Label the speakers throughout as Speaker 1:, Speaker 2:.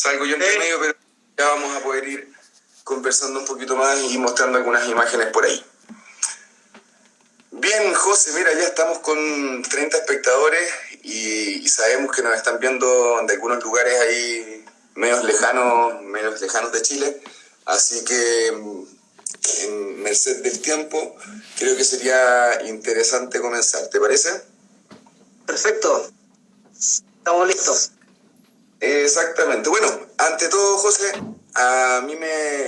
Speaker 1: Salgo yo entre medio, pero ya vamos a poder ir conversando un poquito más y mostrando algunas imágenes por ahí. Bien, José, mira, ya estamos con 30 espectadores y sabemos que nos están viendo de algunos lugares ahí medios lejanos de Chile. Así que, en merced del tiempo, creo que sería interesante comenzar. ¿Te parece?
Speaker 2: Perfecto. Estamos listos.
Speaker 1: Exactamente. Bueno, ante todo, José,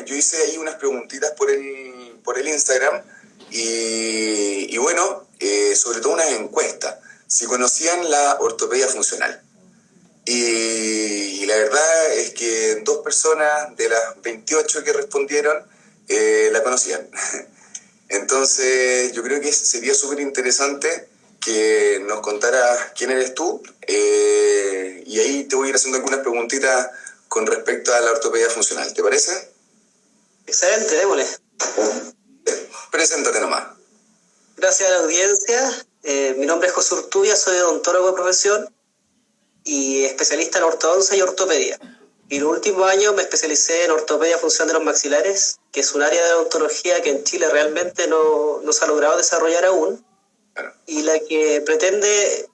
Speaker 1: yo hice ahí unas preguntitas por el Instagram y bueno, sobre todo unas encuestas, si conocían la ortopedia funcional. Y la verdad es que 2 personas de las 28 que respondieron la conocían. Entonces, yo creo que sería súper interesante que nos contaras quién eres tú, y ahí te voy a ir haciendo algunas preguntitas con respecto a la ortopedia funcional. ¿Te parece?
Speaker 2: Excelente, démosle.
Speaker 1: Preséntate nomás.
Speaker 2: Gracias a la audiencia. Mi nombre es José Urtubia, soy odontólogo de profesión y especialista en ortodoncia y ortopedia. Y en los últimos años me especialicé en ortopedia funcional de los maxilares, que es un área de odontología que en Chile realmente no se ha logrado desarrollar aún, y la que pretende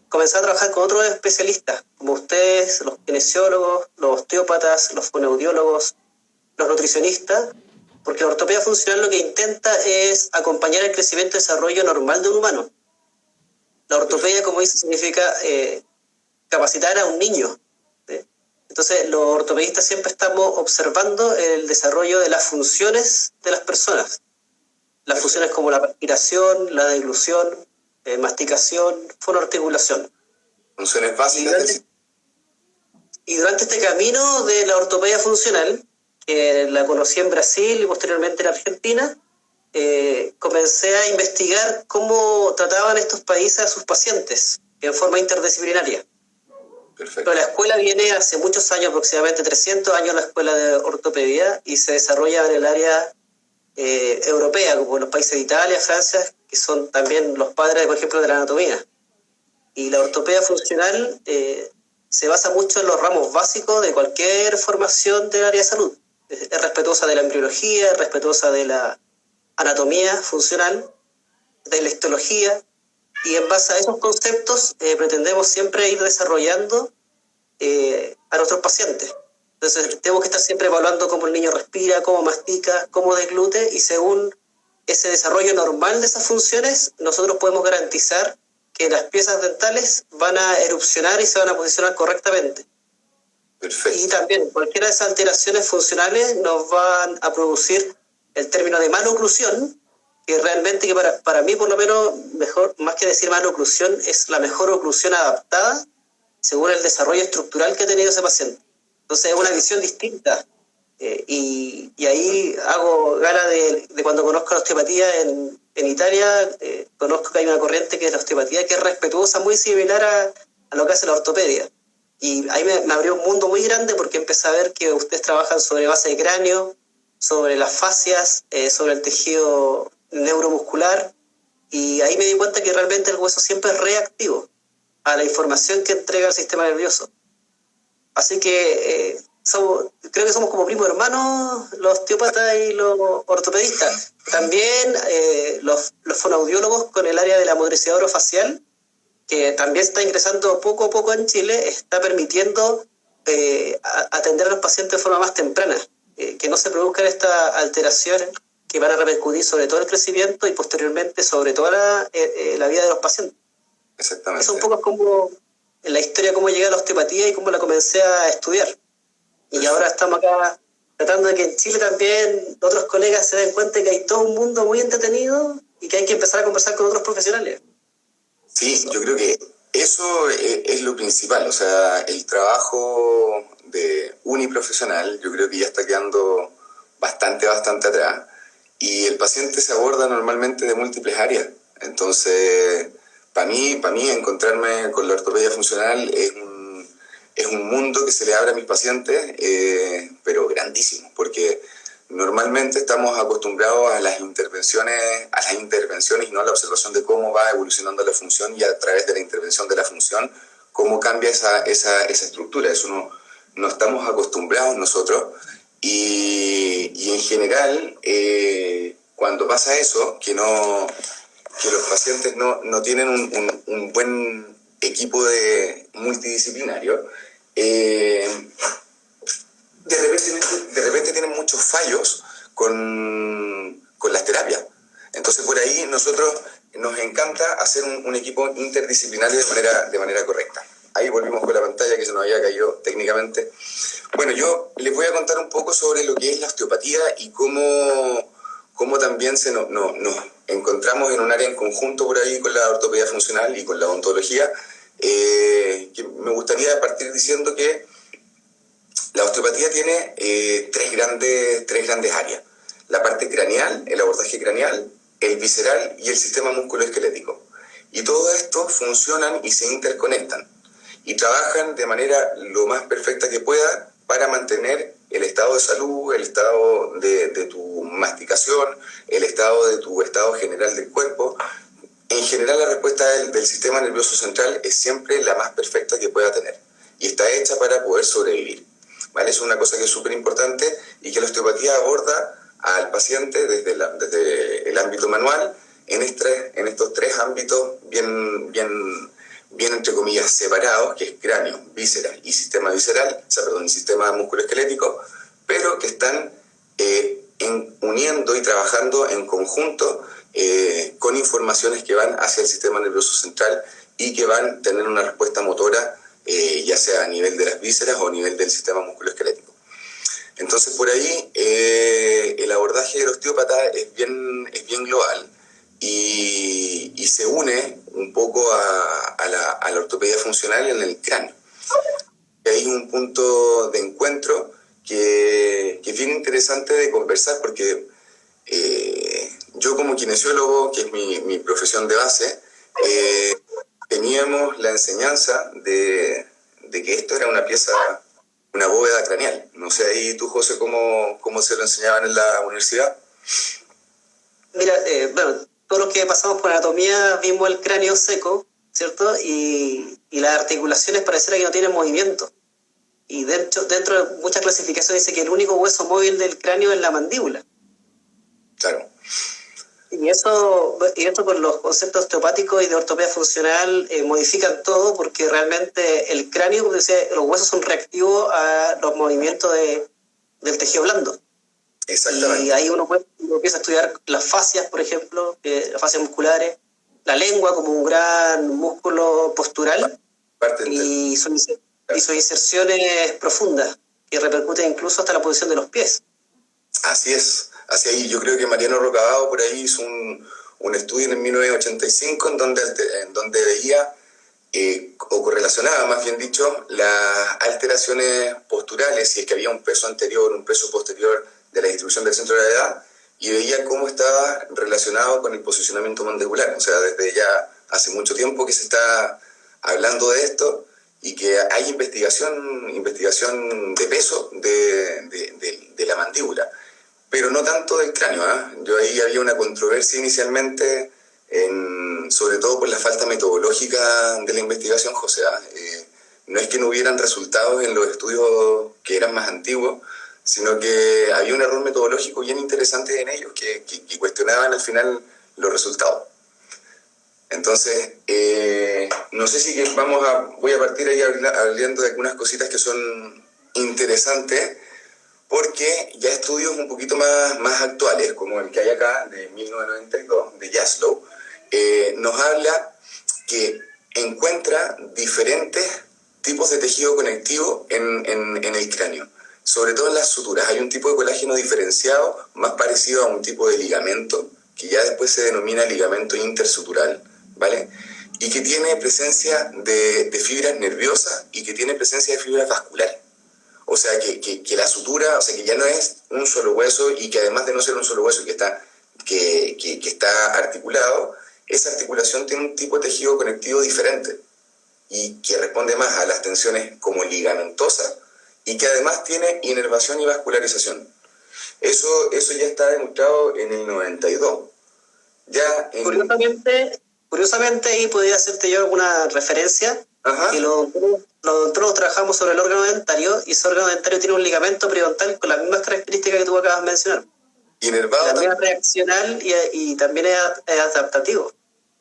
Speaker 2: comenzar a trabajar con otros especialistas, como ustedes, los kinesiólogos, los osteópatas, los fonoaudiólogos, los nutricionistas, porque la ortopedia funcional lo que intenta es acompañar el crecimiento y desarrollo normal de un humano. La ortopedia, como dice, significa capacitar a un niño. Entonces, los ortopedistas siempre estamos observando el desarrollo de las funciones de las personas. Las funciones como la respiración, la deglución, masticación, fonoarticulación.
Speaker 1: Funciones básicas.
Speaker 2: Y durante este camino de la ortopedia funcional, que la conocí en Brasil y posteriormente en Argentina, comencé a investigar cómo trataban estos países a sus pacientes en forma interdisciplinaria.
Speaker 1: Perfecto.
Speaker 2: Pero la escuela viene hace muchos años, aproximadamente 300 años, la escuela de ortopedia, y se desarrolla en el área europea, como en los países de Italia, Francia, que son también los padres, por ejemplo, de la anatomía. Y la ortopedia funcional se basa mucho en los ramos básicos de cualquier formación del área de salud. Es respetuosa de la embriología, es respetuosa de la anatomía funcional, de la histología, y en base a esos conceptos pretendemos siempre ir desarrollando a nuestros pacientes. Entonces tenemos que estar siempre evaluando cómo el niño respira, cómo mastica, cómo deglute, y según ese desarrollo normal de esas funciones, nosotros podemos garantizar que las piezas dentales van a erupcionar y se van a posicionar correctamente.
Speaker 1: Perfecto.
Speaker 2: Y también cualquiera de esas alteraciones funcionales nos van a producir el término de maloclusión, que realmente, que para mí por lo menos, mejor, más que decir maloclusión, es la mejor oclusión adaptada según el desarrollo estructural que ha tenido ese paciente. Entonces es una visión distinta, y ahí hago gala de cuando conozco la osteopatía en Italia. Conozco que hay una corriente que es la osteopatía, que es respetuosa, muy similar a lo que hace la ortopedia. Y ahí me abrió un mundo muy grande, porque empecé a ver que ustedes trabajan sobre base de cráneo, sobre las fascias, sobre el tejido neuromuscular, y ahí me di cuenta que realmente el hueso siempre es reactivo a la información que entrega el sistema nervioso. Así que creo que somos como primos hermanos los osteópatas y los ortopedistas. También los fonoaudiólogos con el área de la motricidad orofacial, que también está ingresando poco a poco en Chile, está permitiendo atender a los pacientes de forma más temprana, que no se produzcan estas alteraciones que van a repercutir sobre todo el crecimiento y posteriormente sobre toda la vida de los pacientes.
Speaker 1: Exactamente.
Speaker 2: Eso un poco es como en la historia, cómo llegué a la osteopatía y cómo la comencé a estudiar. Y ahora estamos acá tratando de que en Chile también otros colegas se den cuenta de que hay todo un mundo muy entretenido y que hay que empezar a conversar con otros profesionales.
Speaker 1: Sí, yo creo que eso es lo principal. O sea, el trabajo de uniprofesional yo creo que ya está quedando bastante atrás, y el paciente se aborda normalmente de múltiples áreas. Entonces, para mí encontrarme con la ortopedia funcional es un mundo que se le abre a mis pacientes, pero grandísimo, porque normalmente estamos acostumbrados a las intervenciones y no a la observación de cómo va evolucionando la función, y a través de la intervención de la función, cómo cambia esa estructura. Eso no estamos acostumbrados nosotros, y en general, cuando pasa eso, que los pacientes no tienen un buen equipo multidisciplinario, de repente tienen muchos fallos con las terapias. Entonces por ahí nosotros nos encanta hacer un equipo interdisciplinario de manera correcta. Ahí volvimos con la pantalla que se nos había caído técnicamente. Bueno, yo les voy a contar un poco sobre lo que es la osteopatía y cómo también nos encontramos en un área en conjunto por ahí con la ortopedia funcional y con la odontología. Que me gustaría partir diciendo que la osteopatía tiene tres grandes áreas. La parte craneal, el abordaje craneal, el visceral y el sistema musculoesquelético. Y todo esto funcionan y se interconectan y trabajan de manera lo más perfecta que pueda para mantener el estado de salud, el estado de tu masticación, el estado de tu estado general del cuerpo. En general, la respuesta del sistema nervioso central es siempre la más perfecta que pueda tener y está hecha para poder sobrevivir, ¿vale? Es una cosa que es súper importante y que la osteopatía aborda al paciente desde el ámbito manual en estos tres ámbitos bien entre comillas separados, que es cráneo, vísceras y sistema visceral, y sistema musculoesquelético, pero que están uniendo y trabajando en conjunto con informaciones que van hacia el sistema nervioso central y que van a tener una respuesta motora, ya sea a nivel de las vísceras o a nivel del sistema musculoesquelético. Entonces por ahí el abordaje del osteópata es bien global y se une un poco a la ortopedia funcional en el cráneo. Hay un punto de encuentro que es bien interesante de conversar porque yo como kinesiólogo, que es mi profesión de base, teníamos la enseñanza de que esto era una bóveda craneal. No sé ahí tú, José, cómo se lo enseñaban en la universidad.
Speaker 2: Mira, bueno, todos los que pasamos por anatomía vimos el cráneo seco, ¿cierto? Y las articulaciones pareciera que no tienen movimiento. Y dentro de muchas clasificaciones dice que el único hueso móvil del cráneo es la mandíbula.
Speaker 1: Claro.
Speaker 2: Y esto por los conceptos osteopáticos y de ortopedia funcional modifican todo porque realmente el cráneo, como decía, los huesos son reactivos a los movimientos del tejido blando.
Speaker 1: Exactamente.
Speaker 2: Y ahí uno empieza a estudiar las fascias, por ejemplo, las fascias musculares, la lengua como un gran músculo postural y sus inserciones profundas que repercuten incluso hasta la posición de los pies.
Speaker 1: Así es. Así yo creo que Mariano Rocabado por ahí hizo un estudio en el 1985 en donde veía o correlacionaba, más bien dicho, las alteraciones posturales, si es que había un peso anterior, un peso posterior de la distribución del centro de gravedad, y veía cómo estaba relacionado con el posicionamiento mandibular. O sea, desde ya hace mucho tiempo que se está hablando de esto y que hay investigación de peso de la mandíbula, pero no tanto del cráneo. Yo ahí había una controversia inicialmente, sobre todo por la falta metodológica de la investigación, José. No es que no hubieran resultados en los estudios que eran más antiguos, sino que había un error metodológico bien interesante en ellos que cuestionaban al final los resultados. Entonces, no sé si voy a partir ahí hablando de algunas cositas que son interesantes, porque ya estudios un poquito más actuales, como el que hay acá, de 1992, de Jaslow, nos habla que encuentra diferentes tipos de tejido conectivo en el cráneo, sobre todo en las suturas. Hay un tipo de colágeno diferenciado, más parecido a un tipo de ligamento, que ya después se denomina ligamento intersutural, ¿vale? Y que tiene presencia de fibras nerviosas y que tiene presencia de fibras vasculares. O sea, que la sutura, o sea, que ya no es un solo hueso y que además de no ser un solo hueso que está articulado, esa articulación tiene un tipo de tejido conectivo diferente y que responde más a las tensiones como ligamentosas y que además tiene inervación y vascularización. Eso ya está demostrado en el 92.
Speaker 2: Curiosamente, ahí podría hacerte yo alguna referencia.
Speaker 1: Ajá.
Speaker 2: que los odontólogos trabajamos sobre el órgano dentario, y ese órgano dentario tiene un ligamento periodontal con las mismas características que tú acabas de mencionar.
Speaker 1: Inervado
Speaker 2: También es
Speaker 1: también.
Speaker 2: reaccional y también es adaptativo.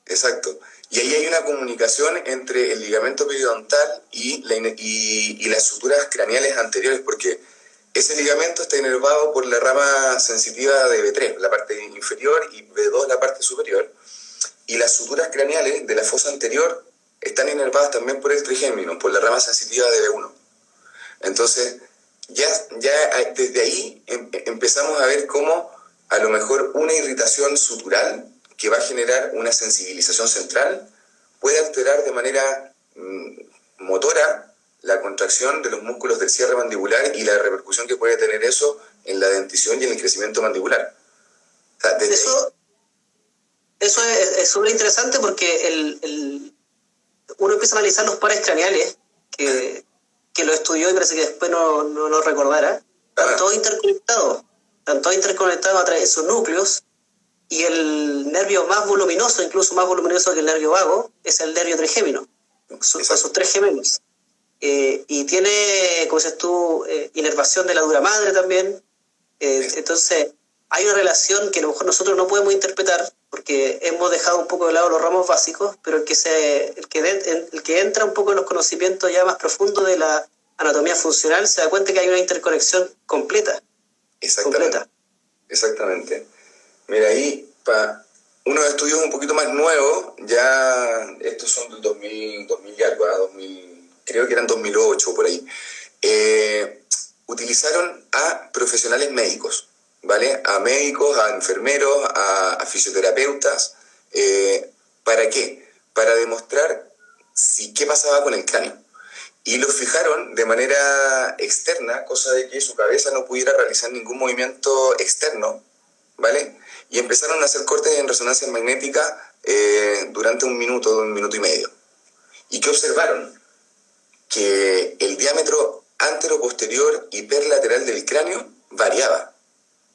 Speaker 1: Exacto. Y ahí hay una comunicación entre el ligamento periodontal y las suturas craneales anteriores, porque ese ligamento está inervado por la rama sensitiva de B3, la parte inferior, y B2, la parte superior. Y las suturas craneales de la fosa anterior están inervadas también por el trigémino, por la rama sensitiva de B1. Entonces, ya desde ahí empezamos a ver cómo a lo mejor una irritación sutural que va a generar una sensibilización central puede alterar de manera motora la contracción de los músculos del cierre mandibular y la repercusión que puede tener eso en la dentición y en el crecimiento mandibular. O sea,
Speaker 2: Eso es súper interesante porque uno empieza a analizar los pares craneales, que lo estudió y parece que después no lo recordara. Están todos interconectados a través de sus núcleos, y el nervio más voluminoso, incluso más voluminoso que el nervio vago, es el nervio trigémino, son sus tres gemelos. Y tiene, como dices tú, inervación de la dura madre también. Entonces, hay una relación que a lo mejor nosotros no podemos interpretar porque hemos dejado un poco de lado los ramos básicos, pero el que entra un poco en los conocimientos ya más profundos de la anatomía funcional se da cuenta que hay una interconexión completa.
Speaker 1: Exactamente. Mira, ahí, unos estudios un poquito más nuevos, ya estos son del 2000 y algo, 2000, creo que eran 2008 por ahí, utilizaron a profesionales médicos, ¿vale? A médicos, a enfermeros, a fisioterapeutas. ¿Para qué? Para demostrar qué pasaba con el cráneo. Y los fijaron de manera externa, cosa de que su cabeza no pudiera realizar ningún movimiento externo, ¿vale? Y empezaron a hacer cortes en resonancia magnética durante un minuto y medio. ¿Y qué observaron? Que el diámetro antero-posterior hiperlateral del cráneo variaba,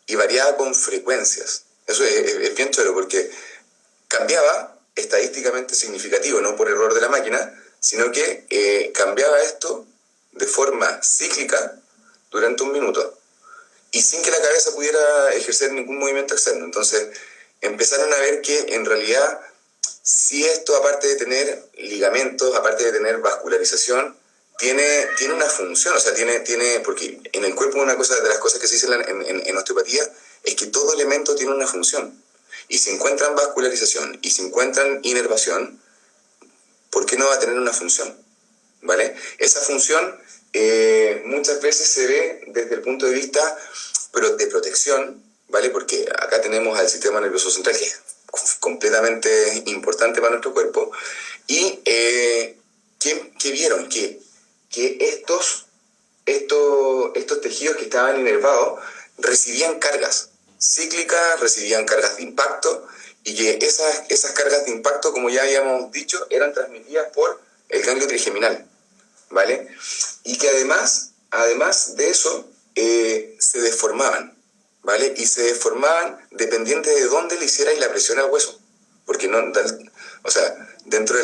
Speaker 1: y variaba con frecuencias. Eso es bien choro, porque cambiaba estadísticamente significativo, no por error de la máquina, sino que cambiaba esto de forma cíclica durante un minuto y sin que la cabeza pudiera ejercer ningún movimiento externo. Entonces empezaron a ver que en realidad, si esto, aparte de tener ligamentos, aparte de tener vascularización, tiene una función, o sea, porque en el cuerpo una de las cosas que se dice en osteopatía es que todo elemento tiene una función. Y si encuentran vascularización y si encuentran inervación, ¿por qué no va a tener una función? ¿Vale? Esa función muchas veces se ve desde el punto de vista de protección, ¿vale? Porque acá tenemos al sistema nervioso central, que es completamente importante para nuestro cuerpo, y ¿qué vieron? Que estos tejidos que estaban inervados recibían cargas cíclicas, recibían cargas de impacto, y que esas cargas de impacto, como ya habíamos dicho, eran transmitidas por el ganglio trigeminal, ¿vale? Y que además de eso, se deformaban, ¿vale? Y se deformaban dependiente de dónde le hicierais la presión al hueso. Porque o sea, dentro de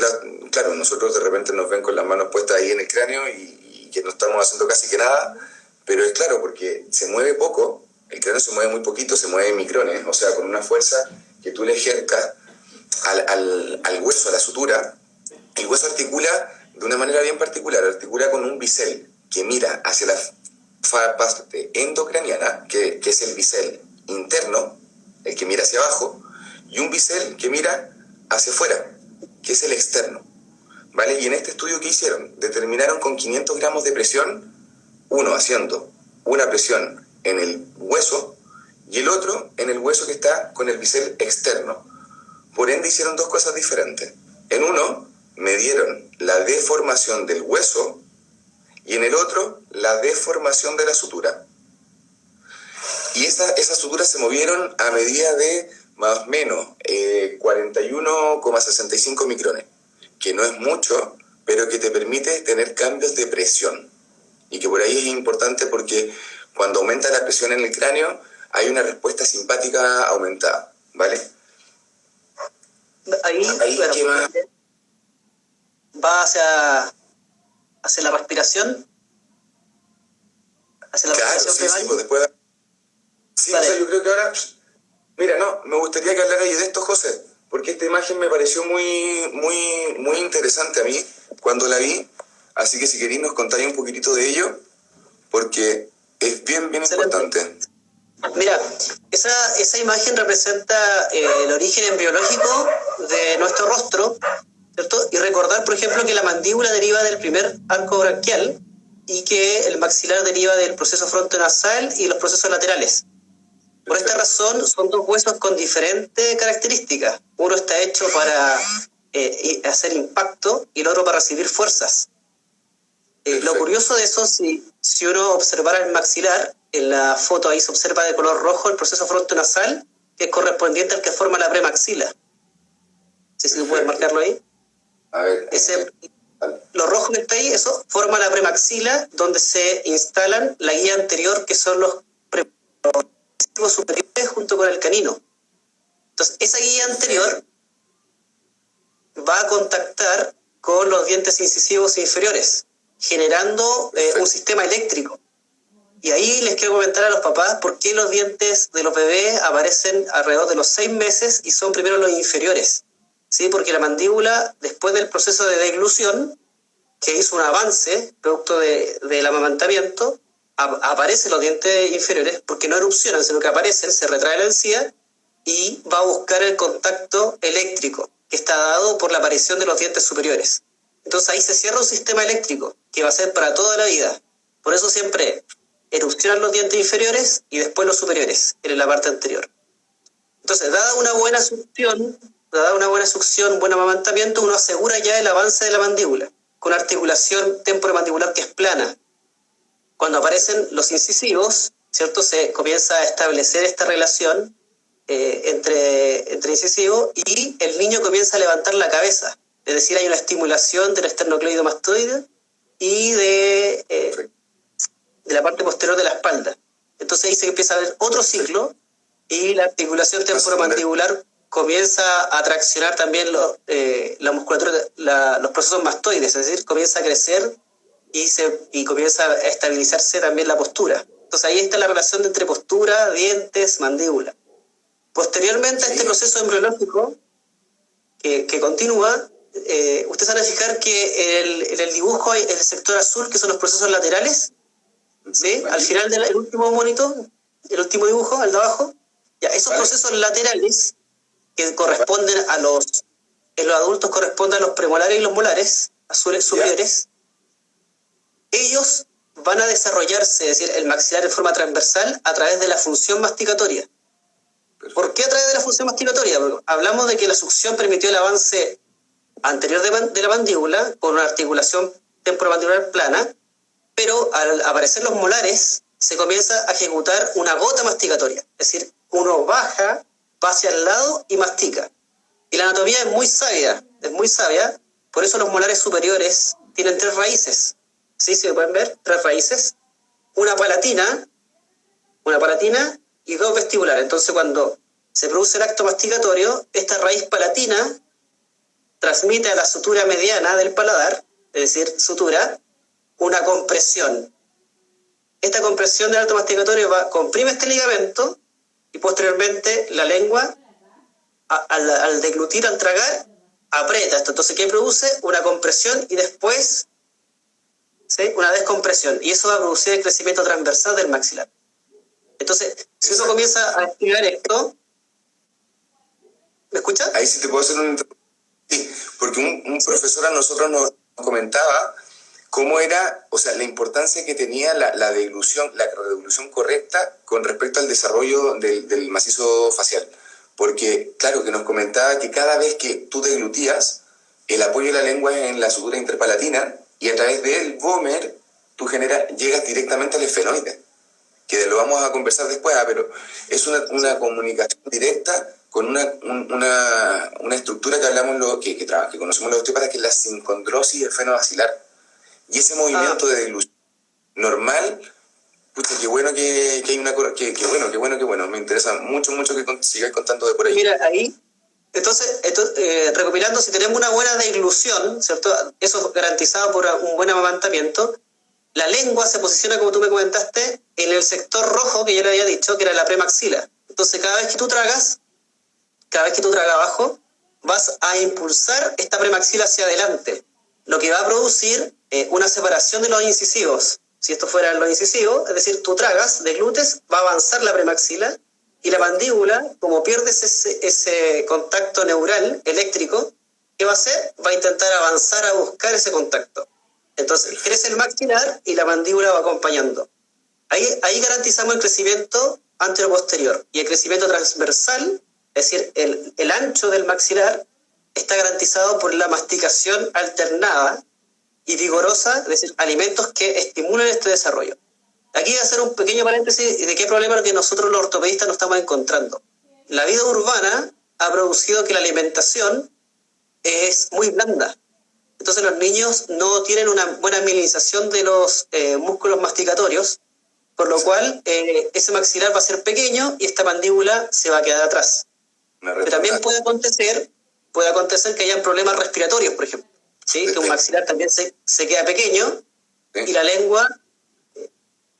Speaker 1: claro, nosotros de repente nos ven con las manos puestas ahí en el cráneo y que no estamos haciendo casi que nada, pero es claro, porque se mueve poco, el cráneo se mueve muy poquito, se mueve en micrones, o sea, con una fuerza que tú le ejercas al hueso, a la sutura. El hueso articula de una manera bien particular, articula con un bisel que mira hacia la parte endocraniana, que es el bisel interno, el que mira hacia abajo, y un bisel que mira hacia afuera, que es el externo, ¿vale? Y en este estudio que hicieron, determinaron con 500 gramos de presión, uno haciendo una presión en el hueso y el otro en el hueso que está con el bisel externo. Por ende hicieron dos cosas diferentes. En uno medieron la deformación del hueso y en el otro la deformación de la sutura. Y esas suturas se movieron a medida de más o menos 41,65 micrones, que no es mucho, pero que te permite tener cambios de presión. Y que por ahí es importante porque cuando aumenta la presión en el cráneo, hay una respuesta simpática aumentada, ¿vale?
Speaker 2: Ahí bueno,
Speaker 1: ¿qué más?
Speaker 2: va hacia la respiración,
Speaker 1: Claro, sí,
Speaker 2: primaria.
Speaker 1: pues después... Sí, o sea, yo creo que ahora... Mira, no, me gustaría que hablara de esto, José, porque esta imagen me pareció muy interesante a mí cuando la vi, así que si queréis nos contáis un poquitito de ello, porque es bien importante.
Speaker 2: Mira, esa imagen representa el origen biológico de nuestro rostro, ¿cierto? Y recordar, por ejemplo, que la mandíbula deriva del primer arco braquial y que el maxilar deriva del proceso frontonasal y los procesos laterales. Por esta razón, son dos huesos con diferentes características. Uno está hecho para hacer impacto y el otro para recibir fuerzas. Lo curioso de eso, si uno observara el maxilar, en la foto ahí se observa de color rojo el proceso frontonasal, que es correspondiente al que forma la premaxila. No sé si tú puedes marcarlo ahí.
Speaker 1: A ver.
Speaker 2: Lo rojo que está ahí, eso forma la premaxila, donde se instalan la guía anterior, que son los superiores junto con el canino. Entonces, esa guía anterior va a contactar con los dientes incisivos inferiores, generando un sistema eléctrico. Y ahí les quiero comentar a los papás por qué los dientes de los bebés aparecen alrededor de los 6 meses y son primero los inferiores. ¿Sí? Porque la mandíbula, después del proceso de deglución, que hizo un avance producto del amamantamiento, aparecen los dientes inferiores porque no erupcionan, sino que aparecen, se retrae la encía y va a buscar el contacto eléctrico que está dado por la aparición de los dientes superiores. Entonces ahí se cierra un sistema eléctrico que va a ser para toda la vida. Por eso siempre erupcionan los dientes inferiores y después los superiores, en la parte anterior. Entonces, dada una buena succión, buen amamantamiento, uno asegura ya el avance de la mandíbula, con articulación temporomandibular que es plana. Cuando aparecen los incisivos, ¿cierto? Se comienza a establecer esta relación entre incisivos y el niño comienza a levantar la cabeza. Es decir, hay una estimulación del esternocleidomastoide y de la parte posterior de la espalda. Entonces ahí se empieza a ver otro ciclo y la articulación temporomandibular comienza a traccionar también la musculatura, los procesos mastoides, es decir, comienza a crecer y comienza a estabilizarse también la postura. Entonces ahí está la relación entre postura, dientes, mandíbula. Posteriormente a este proceso embriológico que continúa, ustedes van a fijar que en el dibujo hay el sector azul, que son los procesos laterales, ¿sí? Al final del último monito, el último dibujo, al de abajo, ya, esos procesos laterales que corresponden en los adultos corresponden a los premolares y los molares, azules superiores, ellos van a desarrollarse, es decir, el maxilar en forma transversal a través de la función masticatoria. ¿Por qué a través de la función masticatoria? Porque hablamos de que la succión permitió el avance anterior de la mandíbula con una articulación temporomandibular plana, pero al aparecer los molares se comienza a ejecutar una gota masticatoria, es decir, uno baja, va hacia el lado y mastica. Y la anatomía es muy sabia, por eso los molares superiores tienen 3 raíces. ¿Sí? ¿Se pueden ver? 3 raíces, una palatina y 2 vestibulares. Entonces, cuando se produce el acto masticatorio, esta raíz palatina transmite a la sutura mediana del paladar, es decir, sutura, una compresión. Esta compresión del acto masticatorio comprime este ligamento y posteriormente la lengua, al deglutir, al tragar, aprieta esto. Entonces, ¿qué produce? Una compresión y después, ¿sí?, una descompresión. Y eso va a producir el crecimiento transversal del maxilar. Entonces, si uno comienza a estudiar esto, ¿me escuchas?
Speaker 1: Ahí sí te puedo hacer Sí, porque un profesor a nosotros nos comentaba cómo era, o sea, la importancia que tenía la deglución correcta con respecto al desarrollo del macizo facial. Porque, claro, que nos comentaba que cada vez que tú deglutías, el apoyo de la lengua es en la sutura interpalatina y a través del vómer tú llegas directamente al esfenoide, que lo vamos a conversar después, pero es una comunicación directa con una estructura que hablamos, que conocemos los osteópatas, que es la sincondrosis esfenomaxilar. Y ese movimiento de deglución normal, pucha, qué bueno que hay una... Qué bueno. Me interesa mucho que sigáis contando de por ahí.
Speaker 2: Mira, ahí Recopilando, si tenemos una buena deglución, ¿cierto? Eso es garantizado por un buen amamantamiento. La lengua se posiciona, como tú me comentaste, en el sector rojo, que yo le había dicho, que era la premaxila. Entonces, cada vez que tú tragas abajo, vas a impulsar esta premaxila hacia adelante, lo que va a producir una separación de los incisivos. Si esto fuera los incisivos, es decir, tú tragas, deglutes, va a avanzar la premaxila, y la mandíbula, como pierdes ese contacto neural eléctrico, ¿qué va a hacer? Va a intentar avanzar a buscar ese contacto. Entonces crece el maxilar y la mandíbula va acompañando. Ahí garantizamos el crecimiento anteroposterior. Y el crecimiento transversal, es decir, el ancho del maxilar, está garantizado por la masticación alternada y vigorosa, es decir, alimentos que estimulen este desarrollo. Aquí voy a hacer un pequeño paréntesis de qué problema que nosotros los ortopedistas nos estamos encontrando. La vida urbana ha producido que la alimentación es muy blanda. Entonces los niños no tienen una buena mielinización de los músculos masticatorios, por lo cual ese maxilar va a ser pequeño y esta mandíbula se va a quedar atrás. Pero también puede acontecer que hayan problemas respiratorios, por ejemplo, ¿sí? Que un maxilar también se queda pequeño y la lengua...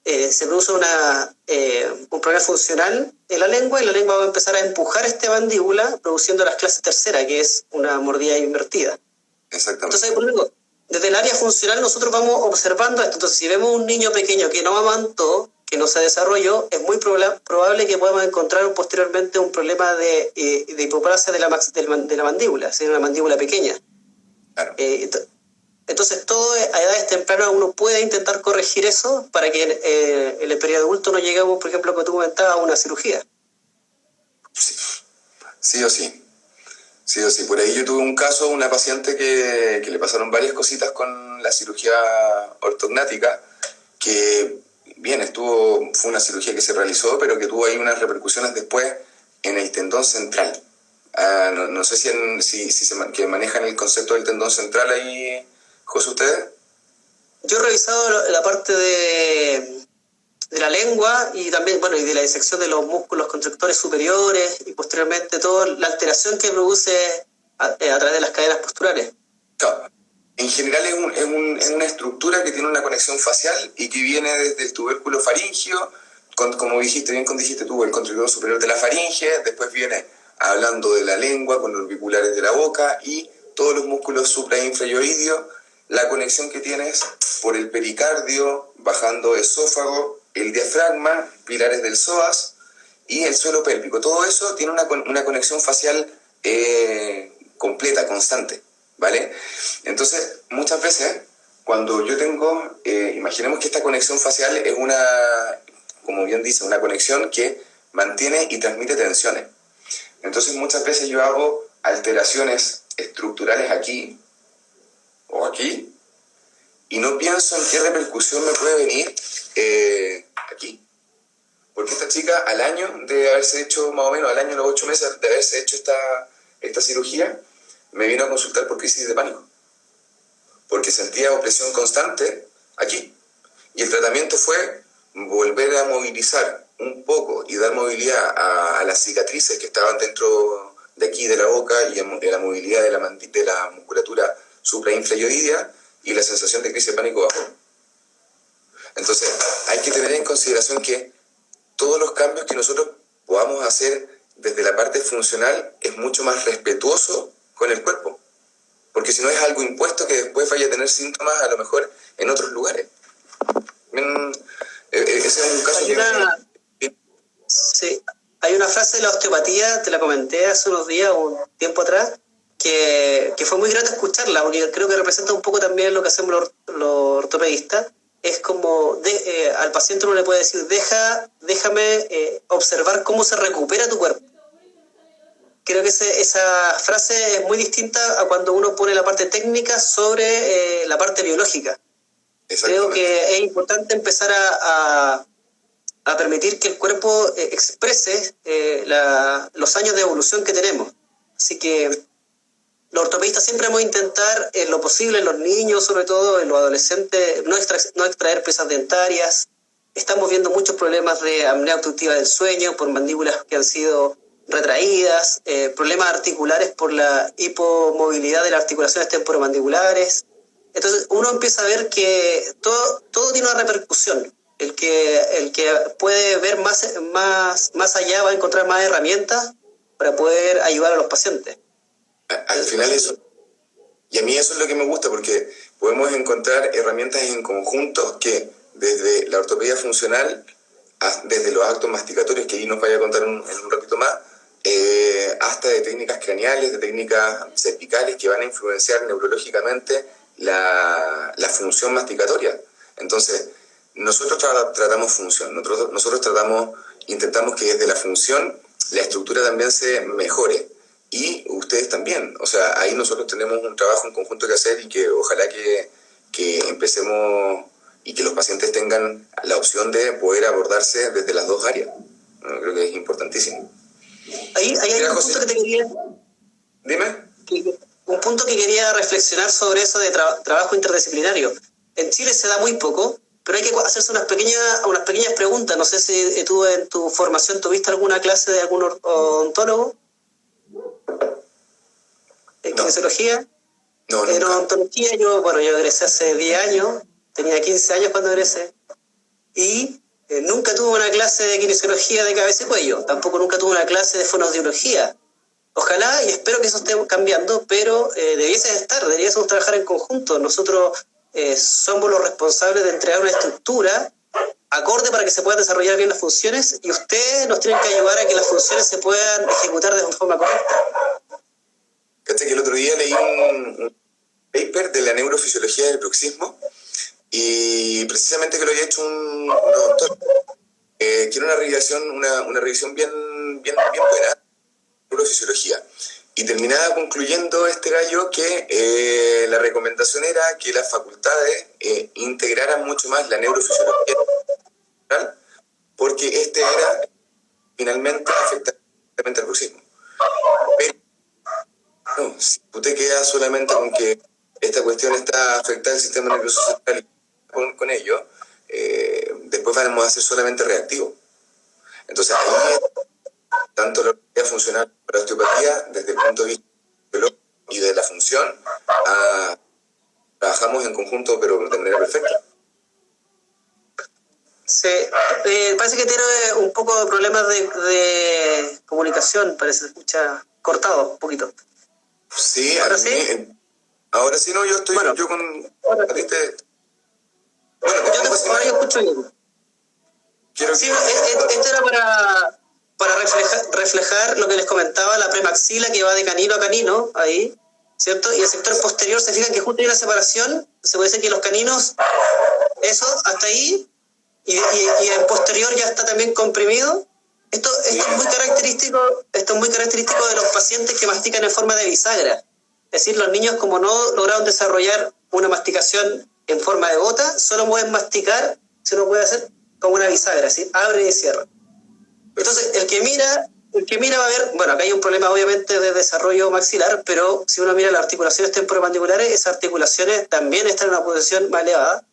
Speaker 2: se produce un problema funcional en la lengua y la lengua va a empezar a empujar esta mandíbula produciendo las clases tercera, que es una mordida invertida.
Speaker 1: Exactamente.
Speaker 2: Entonces, por ejemplo, desde el área funcional nosotros vamos observando esto. Entonces, si vemos un niño pequeño que no amamantó, que no se desarrolló, es muy probable que podamos encontrar posteriormente un problema de hipoplasia de la mandíbula, es decir, una mandíbula pequeña.
Speaker 1: Claro.
Speaker 2: Entonces, todo a edades tempranas uno puede intentar corregir eso para que en el periodo adulto no lleguemos, por ejemplo, como tú comentabas, a una cirugía.
Speaker 1: Sí o sí. Sí o sí. Por ahí yo tuve un caso, una paciente que le pasaron varias cositas con la cirugía ortognática, que bien, fue una cirugía que se realizó, pero que tuvo ahí unas repercusiones después en el tendón central. No sé que manejan el concepto del tendón central ahí, José, ¿ustedes?
Speaker 2: Yo he revisado la parte de la lengua y también, bueno, y de la disección de los músculos contractores superiores y posteriormente toda la alteración que produce a través de las cadenas posturales.
Speaker 1: Claro. En general es una estructura que tiene una conexión facial y que viene desde el tubérculo faríngeo, como dijiste tú, el contractor superior de la faringe, después viene hablando de la lengua con los orbiculares de la boca y todos los músculos supra e infraoideos, la conexión que tienes por el pericardio, bajando esófago, el diafragma, pilares del psoas y el suelo pélvico. Todo eso tiene una conexión facial completa, constante, ¿vale? Entonces, muchas veces, cuando yo tengo, imaginemos que esta conexión facial es como bien dice, una conexión que mantiene y transmite tensiones. Entonces, muchas veces yo hago alteraciones estructurales aquí o aquí y no pienso en qué repercusión me puede venir aquí. Porque esta chica al año de haberse hecho, más o menos al año, los 8 meses de haberse hecho esta cirugía, me vino a consultar por crisis de pánico. Porque sentía opresión constante aquí. Y el tratamiento fue volver a movilizar un poco y dar movilidad a las cicatrices que estaban dentro de aquí de la boca y a la movilidad de la musculatura suprainfraoidea y la sensación de crisis de pánico bajó. Entonces, hay que tener en consideración que todos los cambios que nosotros podamos hacer desde la parte funcional es mucho más respetuoso con el cuerpo. Porque si no es algo impuesto que después vaya a tener síntomas a lo mejor en otros lugares. Ese es un caso
Speaker 2: Sí, hay una frase de la osteopatía, te la comenté hace unos días, un tiempo atrás, que fue muy grato escucharla, porque creo que representa un poco también lo que hacemos los ortopedistas. Es como, al paciente uno le puede decir, déjame observar cómo se recupera tu cuerpo. Creo que esa frase es muy distinta a cuando uno pone la parte técnica sobre la parte biológica. Creo que es importante empezar a permitir que el cuerpo exprese los años de evolución que tenemos. Así que los ortopedistas siempre vamos a intentar, en lo posible, en los niños, sobre todo en los adolescentes, no extraer piezas dentarias. Estamos viendo muchos problemas de apnea obstructiva del sueño por mandíbulas que han sido retraídas, problemas articulares por la hipomovilidad de las articulaciones temporomandibulares. Entonces uno empieza a ver que todo tiene una repercusión. El que puede ver más allá va a encontrar más herramientas para poder ayudar a los pacientes.
Speaker 1: Al final eso, y a mí eso es lo que me gusta, porque podemos encontrar herramientas en conjunto que desde la ortopedia funcional, desde los actos masticatorios, que ahí nos vaya a contar en un ratito más, hasta de técnicas craneales, de técnicas cervicales que van a influenciar neurológicamente la función masticatoria. Entonces, nosotros tratamos función, nosotros intentamos que desde la función la estructura también se mejore, y ustedes también. O sea, ahí nosotros tenemos un trabajo en conjunto que hacer, y que ojalá que empecemos y que los pacientes tengan la opción de poder abordarse desde las dos áreas. Creo que es importantísimo.
Speaker 2: Ahí hay un punto que te quería...
Speaker 1: Dime.
Speaker 2: Un punto que quería reflexionar sobre eso de trabajo interdisciplinario. En Chile se da muy poco, pero hay que hacerse unas pequeñas preguntas. No sé si tú en tu formación tuviste alguna clase de algún odontólogo en kinesiología.
Speaker 1: No,
Speaker 2: en odontología yo egresé hace 10 años, tenía 15 años cuando egresé, y nunca tuve una clase de kinesiología de cabeza y cuello, tampoco nunca tuve una clase de fonoaudiología. Ojalá y espero que eso esté cambiando, pero deberíamos trabajar en conjunto. Nosotros somos los responsables de entregar una estructura acorde para que se puedan desarrollar bien las funciones, y ustedes nos tienen que ayudar a que las funciones se puedan ejecutar de forma correcta.
Speaker 1: Fíjate que el otro día leí un paper de la neurofisiología del bruxismo, y precisamente que lo había hecho un doctor, que era una revisión bien buena, neurofisiología, y terminaba concluyendo este gallo que la recomendación era que las facultades integraran mucho más la neurofisiología, porque este era finalmente afectar directamente al bruxismo. Pero no, si tú te quedas solamente con que esta cuestión está afectada al sistema nervioso central y con ello, después vamos a ser solamente reactivos. Entonces ahí tanto la ortopedia funcional como la osteopatía, desde el punto de vista biológico y de la función, trabajamos en conjunto, pero de manera perfecta.
Speaker 2: Sí, parece que tiene un poco de problemas de comunicación, parece, se escucha cortado un poquito.
Speaker 1: Sí,
Speaker 2: ¿Ahora sí?
Speaker 1: Ahora sí, no, yo estoy,
Speaker 2: bueno,
Speaker 1: yo con...
Speaker 2: Ahora,
Speaker 1: a ti te,
Speaker 2: ahora yo escucho bien. Sí, esto era para reflejar lo que les comentaba, la premaxila que va de canino a canino, ahí, ¿cierto? Y el sector posterior, se fijan que justo hay una separación, se puede decir que los caninos, eso, hasta ahí, y el posterior ya está también comprimido. Esto es muy característico de los pacientes que mastican en forma de bisagra. Es decir, los niños, como no lograron desarrollar una masticación en forma de gota, solo pueden masticar, si uno puede hacer, como una bisagra, ¿sí? Abre y cierra. Entonces, el que mira va a ver, bueno, acá hay un problema obviamente de desarrollo maxilar, pero si uno mira las articulaciones temporomandibulares, esas articulaciones también están en una posición más elevada.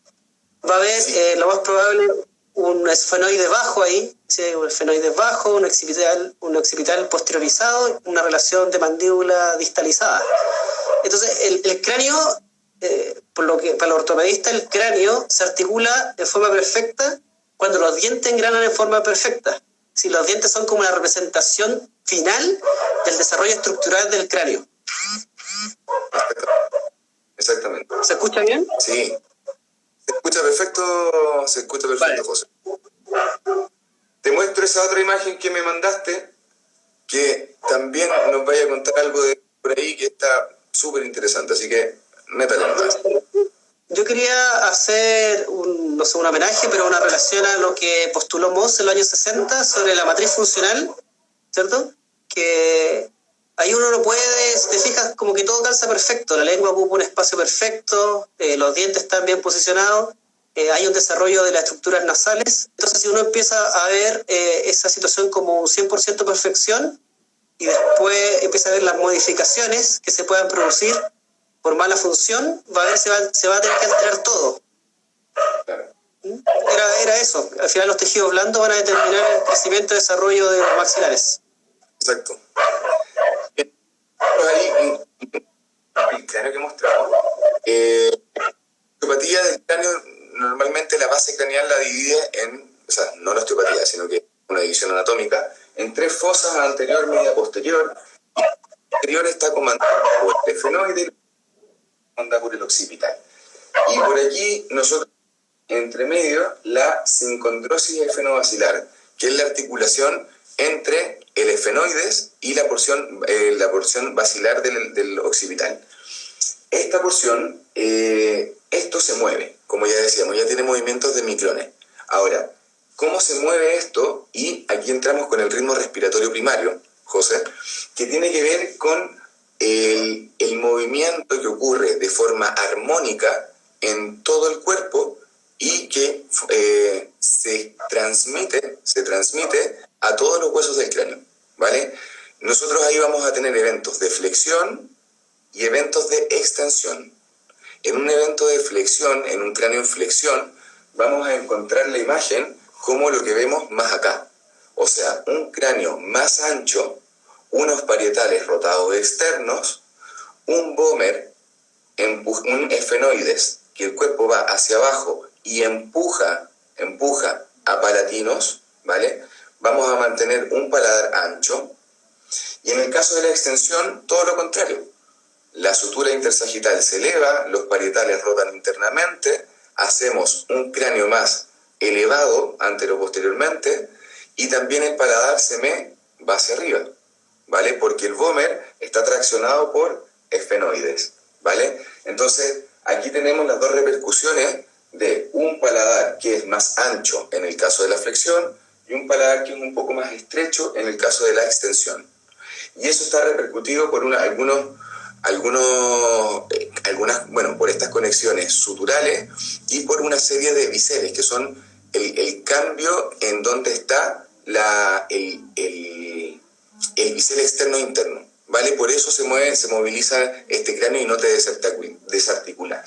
Speaker 2: Va a haber, lo más probable, un esfenoide bajo ahí, ¿sí? Un esfenoide bajo, un occipital posteriorizado, una relación de mandíbula distalizada. Entonces, el cráneo, por lo que para el ortopedista, el cráneo se articula de forma perfecta cuando los dientes engranan en forma perfecta. Si los dientes son como la representación final del desarrollo estructural del cráneo.
Speaker 1: Exactamente.
Speaker 2: ¿Se escucha bien?
Speaker 1: Sí. Se escucha perfecto, vale. José. Te muestro esa otra imagen que me mandaste, que también nos vaya a contar algo de por ahí que está súper interesante, así que métale.
Speaker 2: Yo quería hacer un homenaje, pero una relación a lo que postuló Moss en los años 60 sobre la matriz funcional, ¿cierto? Que ahí uno no puede, si te fijas, como que todo calza perfecto, la lengua ocupa un espacio perfecto, los dientes están bien posicionados, hay un desarrollo de las estructuras nasales. Entonces, si uno empieza a ver esa situación como un 100% perfección, y después empieza a ver las modificaciones que se puedan producir por mala función, va a ver, se va a tener que alterar todo. Era eso. Al final los tejidos blandos van a determinar el crecimiento y desarrollo de los maxilares.
Speaker 1: Exacto. Ahí, el cráneo que mostramos, la osteopatía del cráneo, normalmente la base craneal la divide en, o sea, no la osteopatía, sino que una división anatómica, en 3 fosas: anterior, media, posterior. La anterior está comandada por el efenoide y comandada por el occipital. Y por aquí nosotros, entre medio, la sincondrosis efenobacilar, que es la articulación entre el efenoides y la porción basilar del occipital. Esta porción, esto se mueve, como ya decíamos, ya tiene movimientos de micrones. Ahora, ¿cómo se mueve esto? Y aquí entramos con el ritmo respiratorio primario, José, que tiene que ver con el movimiento que ocurre de forma armónica en todo el cuerpo y que se transmite a todos los huesos del cráneo, ¿vale? Nosotros ahí vamos a tener eventos de flexión y eventos de extensión. En un evento de flexión, en un cráneo en flexión, vamos a encontrar la imagen como lo que vemos más acá. O sea, un cráneo más ancho, unos parietales rotados externos, un vómer, un efenoides, que el cuerpo va hacia abajo y empuja a palatinos, ¿vale? Vamos a mantener un paladar ancho. Y en el caso de la extensión, todo lo contrario. La sutura intersagital se eleva, los parietales rotan internamente, hacemos un cráneo más elevado antero-posteriormente y también el paladar se me va hacia arriba, ¿vale? Porque el vómer está traccionado por efenoides, ¿vale? Entonces, aquí tenemos las dos repercusiones de un paladar que es más ancho en el caso de la flexión y un paladar que es un poco más estrecho en el caso de la extensión. Y eso está repercutido por por estas conexiones suturales y por una serie de biseles, que son el cambio en donde está el bisel externo e interno, ¿vale? Por eso se moviliza este cráneo y no te desarticula.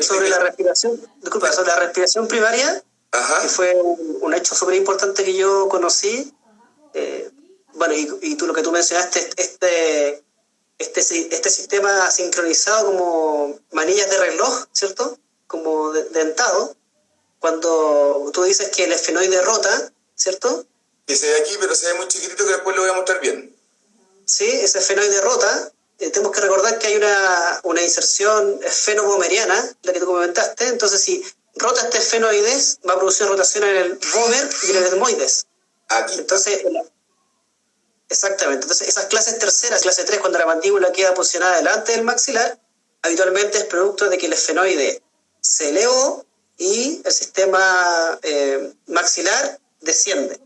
Speaker 2: Sobre la respiración primaria,
Speaker 1: ajá,
Speaker 2: que fue un hecho súper importante que yo conocí, y tú lo que tú mencionaste, este sistema sincronizado como manillas de reloj, ¿cierto? Como dentado, cuando tú dices que el efenoide rota, ¿cierto?
Speaker 1: Que se ve aquí, pero se ve muy chiquitito, que después lo voy a mostrar bien.
Speaker 2: Sí, ese efenoide rota. Tenemos que recordar que hay una inserción esfeno-vomeriana, la que tú comentaste. Entonces, si rota este efenoides, va a producir rotación en el vómer y en el etmoides.
Speaker 1: Aquí.
Speaker 2: Entonces, exactamente. Entonces, esas clases terceras, clase 3, cuando la mandíbula queda posicionada delante del maxilar, habitualmente es producto de que el efenoide se elevó y el sistema maxilar desciende,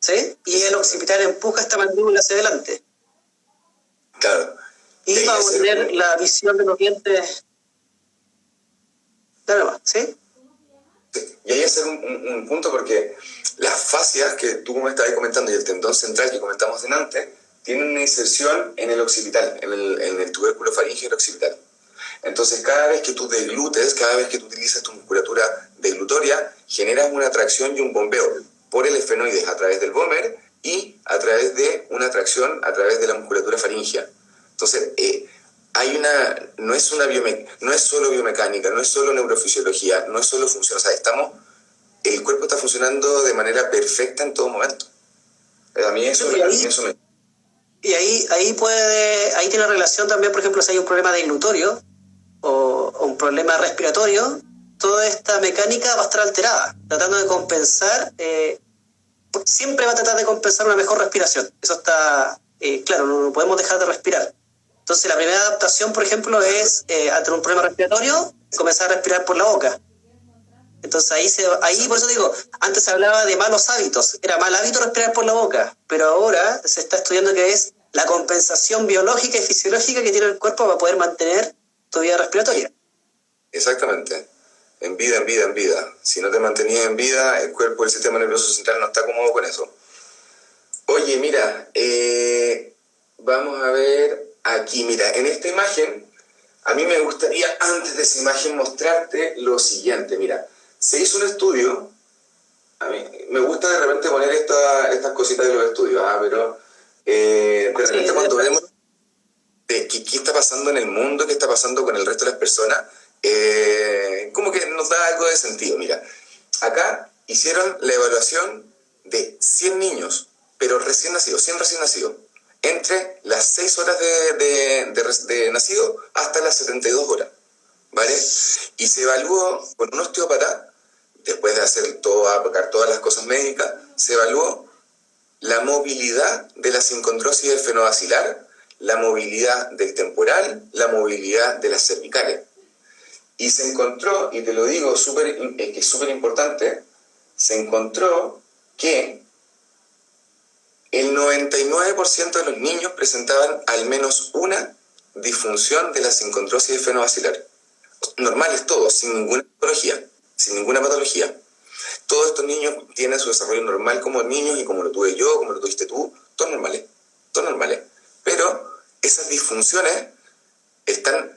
Speaker 2: ¿sí? Y el occipital empuja esta mandíbula hacia adelante.
Speaker 1: Claro.
Speaker 2: Y va a tener la visión de los dientes. Nada más, ¿sí?
Speaker 1: Y ahí hacer un punto, porque las fascias que tú me estabas comentando y el tendón central que comentamos delante tienen una inserción en el occipital, en el tubérculo faríngeo occipital. Entonces, cada vez que tú deglutes, cada vez que tú utilizas tu musculatura deglutoria, generas una tracción y un bombeo por el efenoides a través del vómer y a través de una tracción a través de la musculatura faríngea. Entonces, no es solo biomecánica, no es solo neurofisiología, no es solo función, o sea, el cuerpo está funcionando de manera perfecta en todo momento. A mí eso me...
Speaker 2: Y ahí tiene relación también, por ejemplo, si hay un problema deglutorio o un problema respiratorio, toda esta mecánica va a estar alterada, tratando de compensar, siempre va a tratar de compensar una mejor respiración. Eso está claro, no podemos dejar de respirar. Entonces, la primera adaptación, por ejemplo, es ante un problema respiratorio, comenzar a respirar por la boca. Entonces, ahí por eso digo, antes se hablaba de malos hábitos, era mal hábito respirar por la boca, pero ahora se está estudiando que es la compensación biológica y fisiológica que tiene el cuerpo para poder mantener tu vida respiratoria.
Speaker 1: Exactamente. En vida. Si no te mantenías en vida, el cuerpo, el sistema nervioso central no está cómodo con eso. Oye, mira, vamos a ver aquí, mira, en esta imagen, a mí me gustaría, antes de esa imagen, mostrarte lo siguiente. Mira, se hizo un estudio, a mí me gusta gusta de repente poner estas cositas de los estudios, pero de repente cuando vemos qué está pasando en el mundo, qué está pasando con el resto de las personas, como que nos da algo de sentido. Mira, acá hicieron la evaluación de 100 niños, pero recién nacidos, 100 recién nacidos, entre las 6 horas de nacido hasta las 72 horas, ¿vale? Y se evaluó con un osteópata, después de aplicar todas las cosas médicas, se evaluó la movilidad de la sincondrosis del fenobacilar, la movilidad del temporal, la movilidad de las cervicales. Y se encontró, y te lo digo, que es súper importante, se encontró que el 99% de los niños presentaban al menos una disfunción de la sincondrosis del fenobacilar. Normales todos, sin ninguna patología. Todos estos niños tienen su desarrollo normal como niños y como lo tuve yo, como lo tuviste tú, todos normales. Pero esas disfunciones están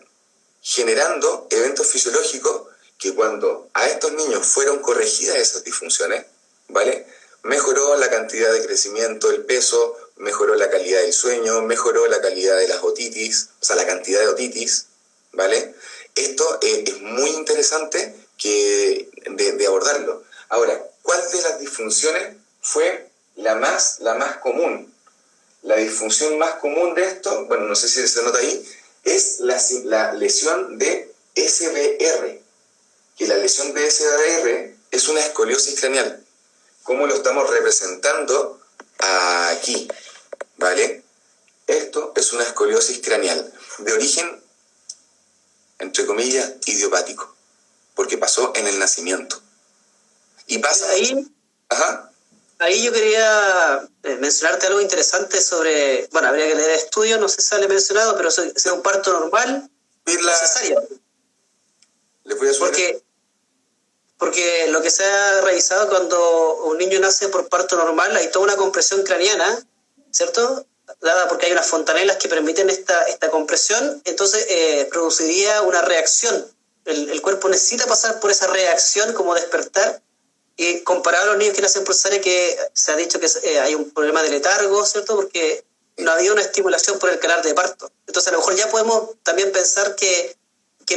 Speaker 1: generando eventos fisiológicos que cuando a estos niños fueron corregidas esas disfunciones, ¿vale? Mejoró la cantidad de crecimiento del peso, mejoró la calidad del sueño, mejoró la calidad de las otitis, o sea, la cantidad de otitis, ¿vale? Esto es muy interesante de abordarlo. Ahora, ¿cuál de las disfunciones fue la más común? La disfunción más común de esto, bueno, no sé si se nota ahí, es la lesión de SBR, que la lesión de SBR es una escoliosis craneal. ¿Cómo lo estamos representando? Aquí, ¿vale? Esto es una escoliosis craneal de origen, entre comillas, idiopático, porque pasó en el nacimiento. Y pasa
Speaker 2: ahí.
Speaker 1: Ajá.
Speaker 2: Ahí yo quería mencionarte algo interesante sobre, bueno, habría que leer estudios, no sé si sale mencionado, pero sea un parto normal, cesárea.
Speaker 1: Les voy a subir.
Speaker 2: Porque lo que se ha revisado cuando un niño nace por parto normal, hay toda una compresión craneana, ¿cierto? Dada porque hay unas fontanelas que permiten esta compresión, entonces produciría una reacción. El cuerpo necesita pasar por esa reacción como despertar. Y comparado a los niños que nacen por cesárea, que se ha dicho que hay un problema de letargo, ¿cierto? Porque no había una estimulación por el canal de parto. Entonces, a lo mejor ya podemos también pensar que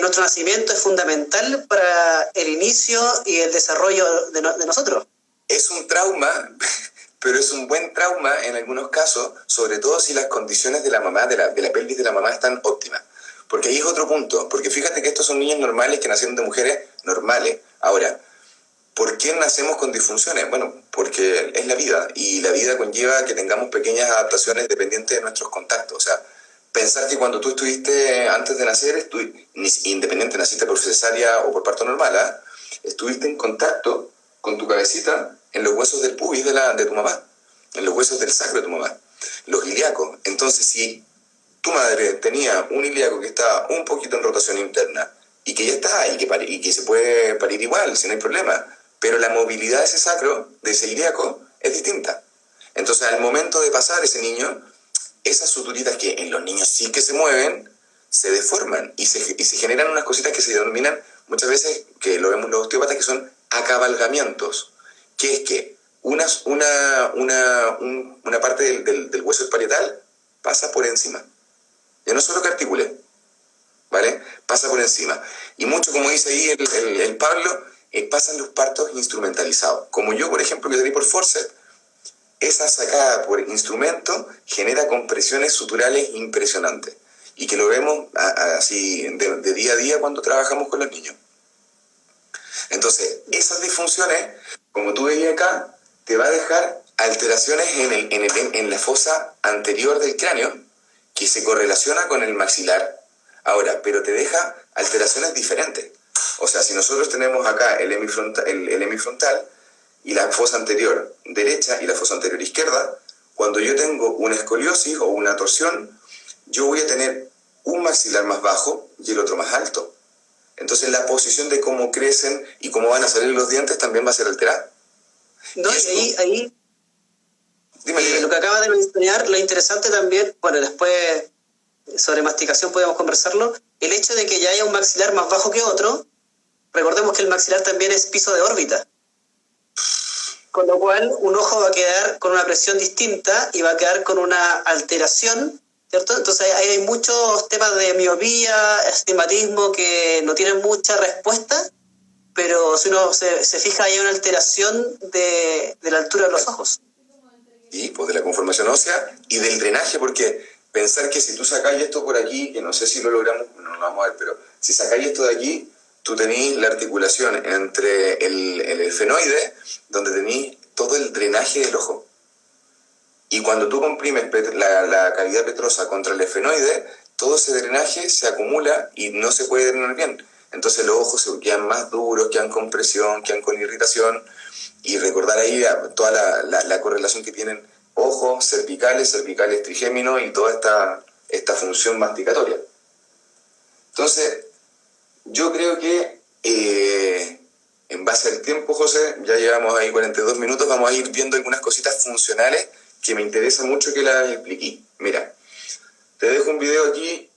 Speaker 2: nuestro nacimiento es fundamental para el inicio y el desarrollo de nosotros.
Speaker 1: Es un trauma, pero es un buen trauma en algunos casos, sobre todo si las condiciones de la mamá, de la pelvis de la mamá están óptimas. Porque ahí es otro punto. Porque fíjate que estos son niños normales que nacieron de mujeres normales. Ahora, ¿por qué nacemos con disfunciones? Bueno, porque es la vida, y la vida conlleva que tengamos pequeñas adaptaciones dependientes de nuestros contactos. O sea, pensar que cuando tú estuviste antes de nacer, independiente, naciste por cesárea o por parto normal, estuviste en contacto con tu cabecita en los huesos del pubis de tu mamá, en los huesos del sacro de tu mamá, los ilíacos. Entonces, si tu madre tenía un ilíaco que estaba un poquito en rotación interna y que ya está, y que se puede parir igual, si no hay problema, pero la movilidad de ese sacro, de ese ilíaco, es distinta. Entonces, al momento de pasar ese niño, esas suturitas que en los niños sí que se mueven, se deforman y se generan unas cositas que se denominan muchas veces, que lo vemos los osteópatas, que son acabalgamientos, que es que una parte del hueso parietal pasa por encima. Ya no solo que articule, ¿vale? Pasa por encima. Y mucho, como dice ahí el Pablo, pasan los partos instrumentalizados. Como yo, por ejemplo, que salí por forceps, esa sacada por instrumento genera compresiones suturales impresionantes. Y que lo vemos así de día a día cuando trabajamos con los niños. Entonces, esas disfunciones, como tú veías acá, te va a dejar alteraciones en la fosa anterior del cráneo, que se correlaciona con el maxilar. Ahora, pero te deja alteraciones diferentes. O sea, si nosotros tenemos acá el hemifrontal y la fosa anterior derecha y la fosa anterior izquierda, cuando yo tengo una escoliosis o una torsión, yo voy a tener un maxilar más bajo y el otro más alto. Entonces la posición de cómo crecen y cómo van a salir los dientes también va a ser alterada.
Speaker 2: No, y ahí dime. Lo que acaba de mencionar, lo interesante también, bueno, después sobre masticación podemos conversarlo, el hecho de que ya haya un maxilar más bajo que otro. Recordemos que el maxilar también es piso de órbita. Con lo cual, un ojo va a quedar con una presión distinta y va a quedar con una alteración, ¿cierto? Entonces hay muchos temas de miopía, astigmatismo que no tienen mucha respuesta, pero si uno se fija, hay una alteración de la altura de los ojos.
Speaker 1: Y pues de la conformación ósea y del drenaje, porque pensar que si tú sacáis esto por aquí, que no sé si lo logramos, no lo vamos a ver, pero si sacáis esto de aquí, tú tenés la articulación entre el efenoide, donde tenés todo el drenaje del ojo. Y cuando tú comprimes la cavidad petrosa contra el efenoide, todo ese drenaje se acumula y no se puede drenar bien. Entonces los ojos se quedan más duros, quedan con presión, quedan con irritación. Y recordar ahí toda la correlación que tienen ojos, cervicales trigéminos y toda esta función masticatoria. Entonces, yo creo que en base al tiempo, José, ya llevamos ahí 42 minutos, vamos a ir viendo algunas cositas funcionales que me interesa mucho que las expliqué. Mira, te dejo un video aquí,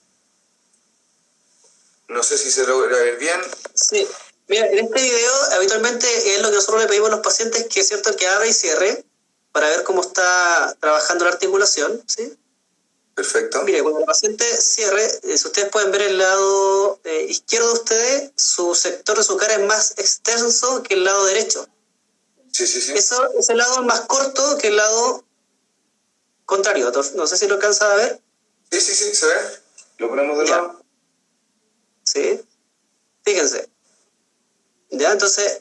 Speaker 1: no sé si se logra ver bien.
Speaker 2: Sí, mira, en este video habitualmente es lo que nosotros le pedimos a los pacientes, que es cierto que abra y cierre para ver cómo está trabajando la articulación, ¿sí?
Speaker 1: Perfecto.
Speaker 2: Mire, cuando el paciente cierre, si ustedes pueden ver el lado izquierdo de ustedes, su sector de su cara es más extenso que el lado derecho.
Speaker 1: Sí, sí, sí.
Speaker 2: Ese lado es más corto que el lado contrario. No sé si lo alcanza a ver.
Speaker 1: Sí, sí, sí, se ve. Lo ponemos de lado.
Speaker 2: Sí. Fíjense. Ya, entonces,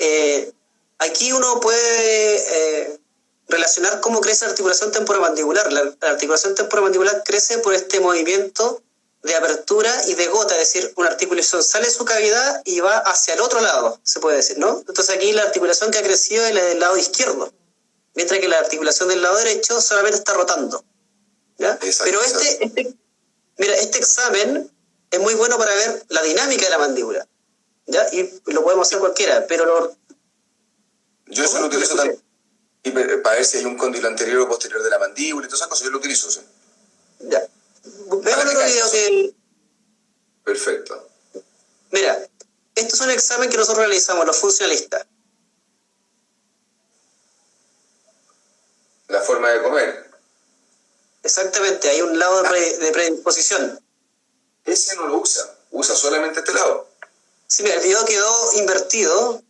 Speaker 2: aquí uno puede relacionar cómo crece la articulación temporomandibular. La articulación temporomandibular crece por este movimiento de apertura y de gota, es decir, una articulación sale de su cavidad y va hacia el otro lado, se puede decir, ¿no? Entonces aquí la articulación que ha crecido es la del lado izquierdo, mientras que la articulación del lado derecho solamente está rotando, ¿ya?
Speaker 1: Exacto,
Speaker 2: pero este examen es muy bueno para ver la dinámica de la mandíbula, ¿ya? Y lo podemos hacer cualquiera, pero
Speaker 1: yo eso lo utilizo también. Y para ver si hay un cóndilo anterior o posterior de la mandíbula y todas esas cosas, yo lo utilizo. ¿Sí?
Speaker 2: Ya. Veamos otro video que...
Speaker 1: Perfecto.
Speaker 2: Mira, esto es un examen que nosotros realizamos, los funcionalistas.
Speaker 1: La forma de comer.
Speaker 2: Exactamente, hay un lado de predisposición.
Speaker 1: Ese no lo usa solamente este lado.
Speaker 2: Sí, mira, el video quedó invertido,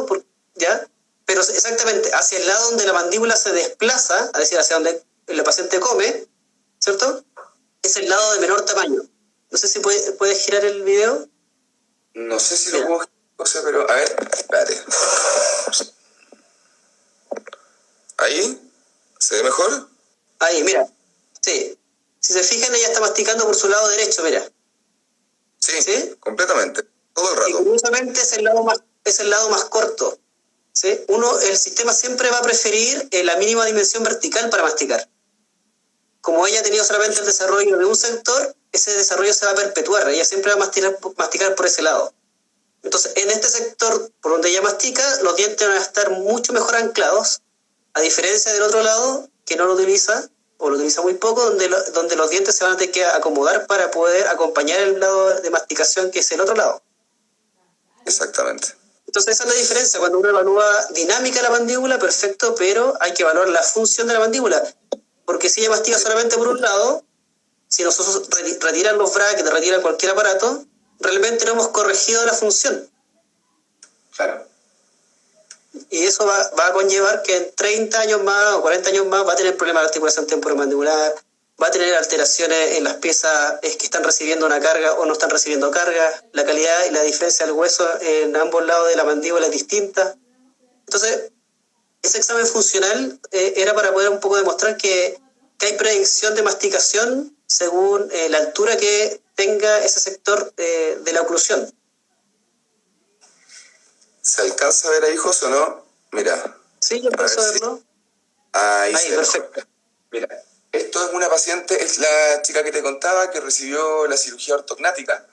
Speaker 2: claro. ¿Ya? Pero exactamente, hacia el lado donde la mandíbula se desplaza, es decir, hacia donde el paciente come, ¿cierto? Es el lado de menor tamaño. No sé si puedes girar el video.
Speaker 1: No sé si lo puedo girar, pero a ver, espérate. ¿Ahí? ¿Se ve mejor?
Speaker 2: Ahí, mira. Sí. Si se fijan, ella está masticando por su lado derecho, mira.
Speaker 1: Sí, completamente. Todo el rato.
Speaker 2: Y curiosamente es el lado más corto. ¿Sí? El sistema siempre va a preferir la mínima dimensión vertical para masticar. Como ella ha tenido solamente el desarrollo de un sector, ese desarrollo se va a perpetuar. Ella siempre va a masticar por ese lado. Entonces, en este sector por donde ella mastica, los dientes van a estar mucho mejor anclados, a diferencia del otro lado, que no lo utiliza, o lo utiliza muy poco, donde los dientes se van a tener que acomodar para poder acompañar el lado de masticación, que es el otro lado.
Speaker 1: Exactamente.
Speaker 2: Entonces esa es la diferencia. Cuando uno evalúa dinámica de la mandíbula, perfecto, pero hay que evaluar la función de la mandíbula. Porque si ella mastica solamente por un lado, si nosotros retiran los brackets, retiran cualquier aparato, realmente no hemos corregido la función.
Speaker 1: Claro.
Speaker 2: Y eso va a conllevar que en 30 años más o 40 años más va a tener problemas de articulación temporomandibular, va a tener alteraciones en las piezas que están recibiendo una carga o no están recibiendo carga, la calidad y la diferencia del hueso en ambos lados de la mandíbula es distinta. Entonces, ese examen funcional era para poder un poco demostrar que hay predicción de masticación según la altura que tenga ese sector de la oclusión.
Speaker 1: ¿Se alcanza a ver ahí, José, o no? Mira.
Speaker 2: Sí, yo puedo verlo.
Speaker 1: Si... Ahí
Speaker 2: perfecto.
Speaker 1: Mira, esto es una paciente, es la chica que te contaba que recibió la cirugía ortognática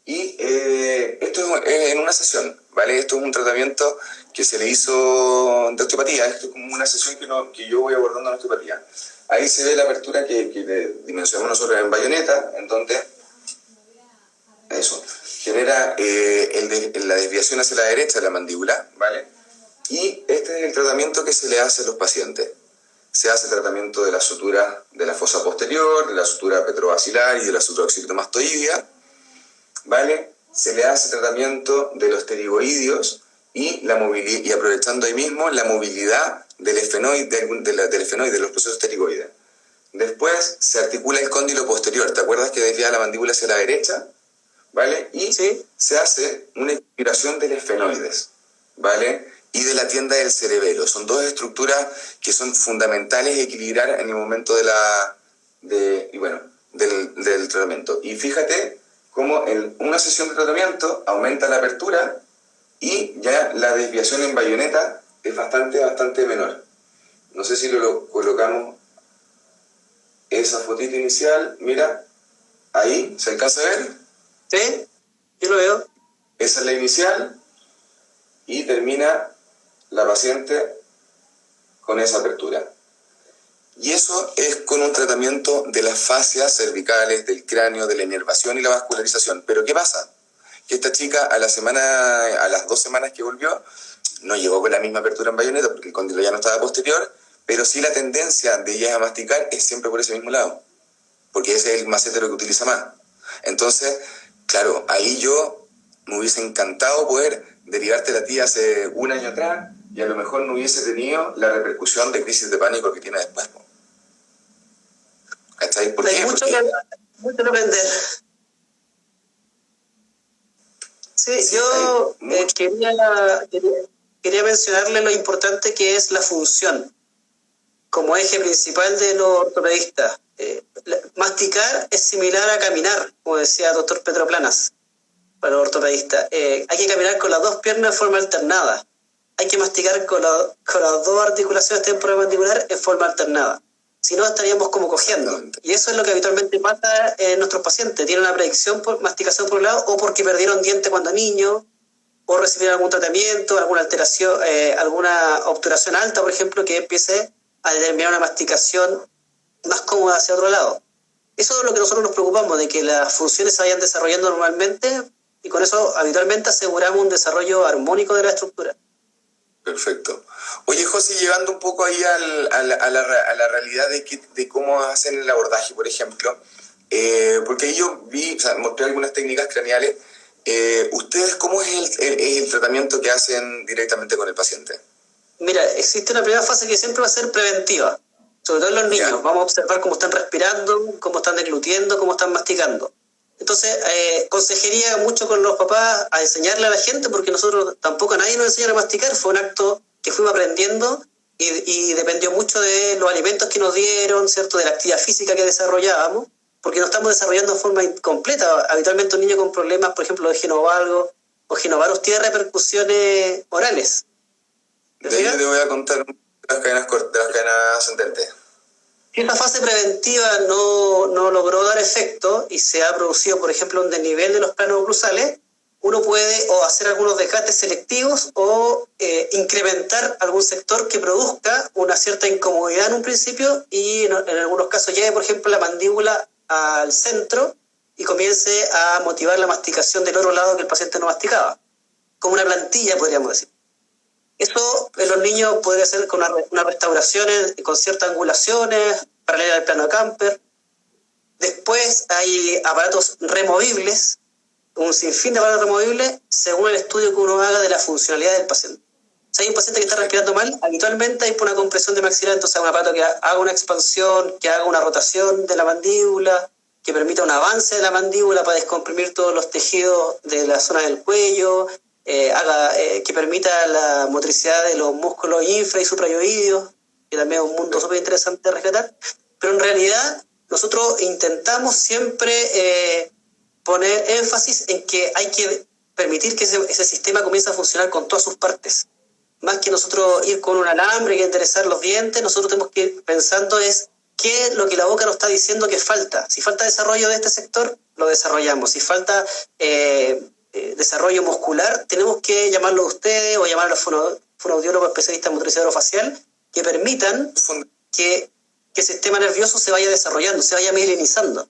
Speaker 1: y esto es en una sesión, ¿vale? Esto es un tratamiento que se le hizo de osteopatía, esto es como una sesión que yo voy abordando en osteopatía. Ahí se ve la apertura que dimensionamos nosotros en bayoneta, en donde eso genera la desviación hacia la derecha de la mandíbula, ¿vale? Y este es el tratamiento que se le hace a los pacientes. Se hace tratamiento de la sutura de la fosa posterior, de la sutura petrobasilar y de la sutura occipitomastoidea, ¿vale? Se le hace tratamiento de los pterigoideos y aprovechando ahí mismo la movilidad del esfenoide, de los procesos pterigoides. Después se articula el cóndilo posterior. ¿Te acuerdas que desvía la mandíbula hacia la derecha? ¿Vale? Y
Speaker 2: sí,
Speaker 1: se hace una equilibración del esfenoides, ¿vale? Y de la tienda del cerebelo. Son dos estructuras que son fundamentales equilibrar en el momento del tratamiento. Y fíjate cómo en una sesión de tratamiento aumenta la apertura y ya la desviación en bayoneta es bastante menor. No sé si lo colocamos, esa fotito inicial, mira, ahí, ¿se alcanza a ver?
Speaker 2: sí, yo lo veo.
Speaker 1: Esa es la inicial y termina la paciente con esa apertura. Y eso es con un tratamiento de las fascias cervicales, del cráneo, de la inervación y la vascularización. Pero ¿qué pasa? Que esta chica a las 2 semanas que volvió, no llegó con la misma apertura en bayoneta porque el cóndilo ya no estaba posterior, pero sí la tendencia de ella a masticar es siempre por ese mismo lado, porque ese es el macetero que utiliza más. Entonces, claro, ahí yo me hubiese encantado poder derivarte la tía hace un año atrás y a lo mejor no hubiese tenido la repercusión de crisis de pánico que tiene después. ¿Cachai? ¿Por qué?
Speaker 2: Hay mucho que aprender. Sí, yo quería mencionarle lo importante que es la función como eje principal de los ortopedistas. Masticar es similar a caminar, como decía el doctor Pedro Planas, para los ortopedistas. Hay que caminar con las dos piernas de forma alternada. Hay que masticar con las dos articulaciones temporomandibular en forma alternada. Si no, estaríamos como cojeando. Y eso es lo que habitualmente pasa en nuestros pacientes. Tienen una predicción por masticación por un lado, o porque perdieron diente cuando niños, o recibieron algún tratamiento, alguna alteración, alguna obturación alta, por ejemplo, que empiece a determinar una masticación más cómoda hacia otro lado. Eso es lo que nosotros nos preocupamos, de que las funciones se vayan desarrollando normalmente, y con eso habitualmente aseguramos un desarrollo armónico de la estructura.
Speaker 1: Perfecto. Oye, José, llegando un poco ahí a la realidad de cómo hacen el abordaje, por ejemplo, porque ahí yo mostré algunas técnicas craneales. ¿Ustedes cómo es el tratamiento que hacen directamente con el paciente?
Speaker 2: Mira, existe una primera fase que siempre va a ser preventiva, sobre todo en los niños. Vamos a observar cómo están respirando, cómo están deglutiendo, cómo están masticando. Entonces, consejería mucho con los papás a enseñarle a la gente, porque nosotros tampoco a nadie nos enseñaron a masticar. Fue un acto que fuimos aprendiendo y dependió mucho de los alimentos que nos dieron, ¿cierto? De la actividad física que desarrollábamos, porque no estamos desarrollando de forma incompleta. Habitualmente un niño con problemas, por ejemplo, de genovalgo o genovarus tiene repercusiones orales.
Speaker 1: De ahí te voy a contar de las cadenas ascendentes.
Speaker 2: Si esta fase preventiva no logró dar efecto y se ha producido, por ejemplo, un desnivel de los planos oclusales, uno puede o hacer algunos desgastes selectivos o incrementar algún sector que produzca una cierta incomodidad en un principio y en algunos casos lleve, por ejemplo, la mandíbula al centro y comience a motivar la masticación del otro lado que el paciente no masticaba, como una plantilla, podríamos decir. Eso en los niños podría ser con una restauración con ciertas angulaciones, paralela al plano de Camper. Después hay aparatos removibles, un sinfín de aparatos removibles, según el estudio que uno haga de la funcionalidad del paciente. Si hay un paciente que está respirando mal, habitualmente hay una compresión de maxilar, entonces hay un aparato que haga una expansión, que haga una rotación de la mandíbula, que permita un avance de la mandíbula para descomprimir todos los tejidos de la zona del cuello, que permita la motricidad de los músculos infra y suprayoideos, que también es un mundo súper interesante de rescatar. Pero en realidad nosotros intentamos siempre poner énfasis en que hay que permitir que ese sistema comience a funcionar con todas sus partes. Más que nosotros ir con un alambre y enderezar los dientes, nosotros tenemos que ir pensando es qué es lo que la boca nos está diciendo que falta. Si falta desarrollo de este sector, lo desarrollamos. Si falta desarrollo muscular, tenemos que llamarlo a ustedes o llamar a los fonoaudiólogos especialistas en motricidad orofacial que permitan que el sistema nervioso se vaya desarrollando, se vaya mielinizando.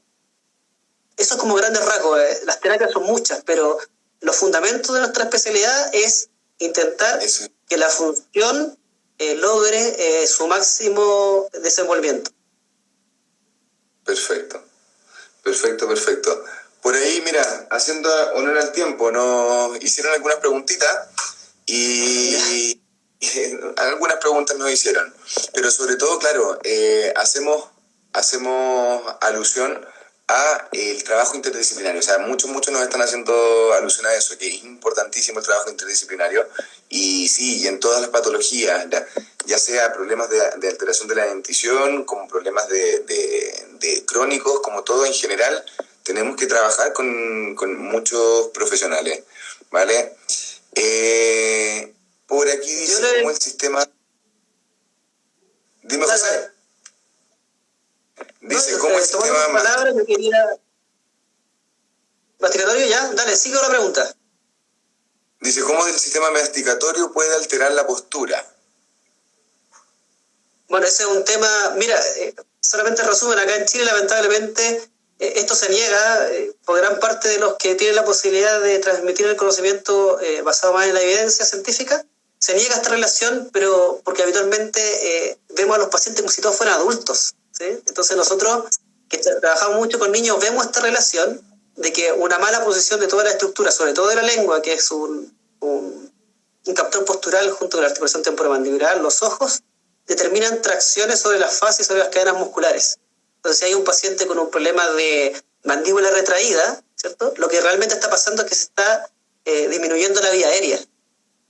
Speaker 2: Eso es como grandes rasgos. Las terapias son muchas, pero los fundamentos de nuestra especialidad es intentar que que la función logre su máximo desenvolvimiento.
Speaker 1: Perfecto. Por ahí, mira, haciendo honor al tiempo, nos hicieron algunas preguntitas y algunas preguntas nos hicieron, pero sobre todo, claro, hacemos alusión a el trabajo interdisciplinario. O sea, muchos nos están haciendo alusión a eso, que es importantísimo el trabajo interdisciplinario, y sí, y en todas las patologías, ya sea problemas de alteración de la dentición, como problemas de crónicos, como todo en general, tenemos que trabajar con muchos profesionales, ¿vale? Por aquí dice cómo el sistema... Dime, José. Dice cómo el sistema...
Speaker 2: Palabras, yo quería... ¿Masticatorio ya? Dale, sigue la pregunta.
Speaker 1: Dice, ¿cómo el sistema masticatorio puede alterar la postura?
Speaker 2: Bueno, ese es un tema... Mira, solamente en resumen, acá en Chile lamentablemente esto se niega por gran parte de los que tienen la posibilidad de transmitir el conocimiento basado más en la evidencia científica. Se niega esta relación, pero porque habitualmente vemos a los pacientes como si todos fueran adultos, ¿sí? Entonces nosotros, que trabajamos mucho con niños, vemos esta relación de que una mala posición de toda la estructura, sobre todo de la lengua, que es un captor postural junto con la articulación temporomandibular, los ojos, determinan tracciones sobre las fascias y sobre las cadenas musculares. Entonces, si hay un paciente con un problema de mandíbula retraída, ¿cierto? Lo que realmente está pasando es que se está disminuyendo la vía aérea.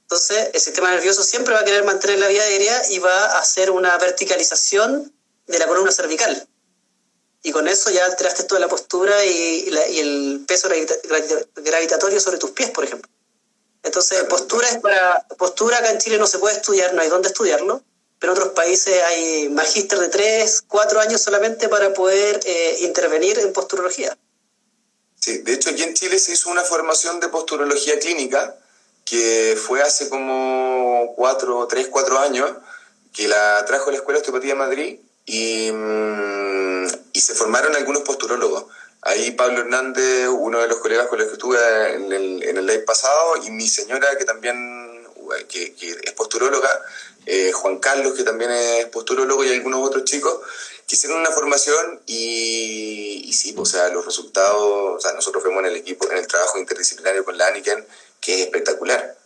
Speaker 2: Entonces, el sistema nervioso siempre va a querer mantener la vía aérea y va a hacer una verticalización de la columna cervical. Y con eso ya alteraste toda la postura y el peso gravitatorio sobre tus pies, por ejemplo. Entonces, postura acá en Chile no se puede estudiar, no hay dónde estudiarlo, pero en otros países hay magíster de 3, 4 años solamente para poder intervenir en posturología.
Speaker 1: Sí, de hecho aquí en Chile se hizo una formación de posturología clínica que fue hace como 3, 4 años, que la trajo la Escuela de Osteopatía de Madrid y se formaron algunos posturólogos. Ahí Pablo Hernández, uno de los colegas con los que estuve en el live pasado, y mi señora que también que es posturóloga, Juan Carlos, que también es posturólogo, y algunos otros chicos que hicieron una formación y sí, o sea, los resultados, o sea, nosotros vemos en el equipo, en el trabajo interdisciplinario con la Aniken, que es espectacular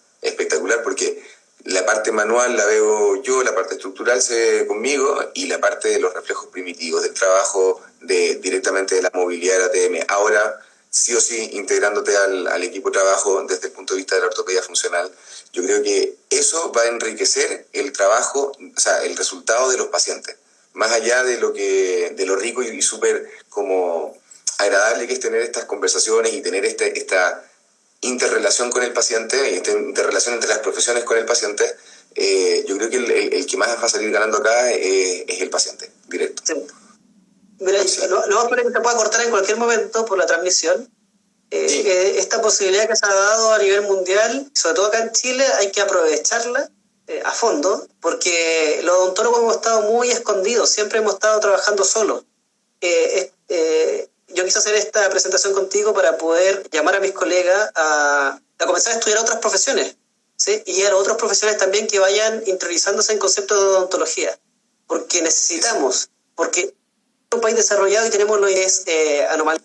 Speaker 1: porque la parte manual la veo yo, la parte estructural se ve conmigo, y la parte de los reflejos primitivos, del trabajo directamente de la movilidad de la ATM. Ahora, sí o sí, integrándote al equipo de trabajo desde el punto de vista de la ortopedia funcional, yo creo que eso va a enriquecer el trabajo, o sea, el resultado de los pacientes. Más allá de lo rico y súper como agradable que es tener estas conversaciones y tener esta interrelación con el paciente, y esta interrelación entre las profesiones con el paciente, yo creo que el que más va a salir ganando acá es el paciente, directo.
Speaker 2: Sí. Mira, no espero que se pueda cortar en cualquier momento por la transmisión. Sí. Esta posibilidad que se ha dado a nivel mundial, sobre todo acá en Chile, hay que aprovecharla a fondo, porque los odontólogos hemos estado muy escondidos, siempre hemos estado trabajando solos. Yo quise hacer esta presentación contigo para poder llamar a mis colegas a comenzar a estudiar otras profesiones, ¿sí? Y a otros profesionales también que vayan interiorizándose en conceptos de odontología, porque necesitamos, porque es un país desarrollado y tenemos lo que es anomalías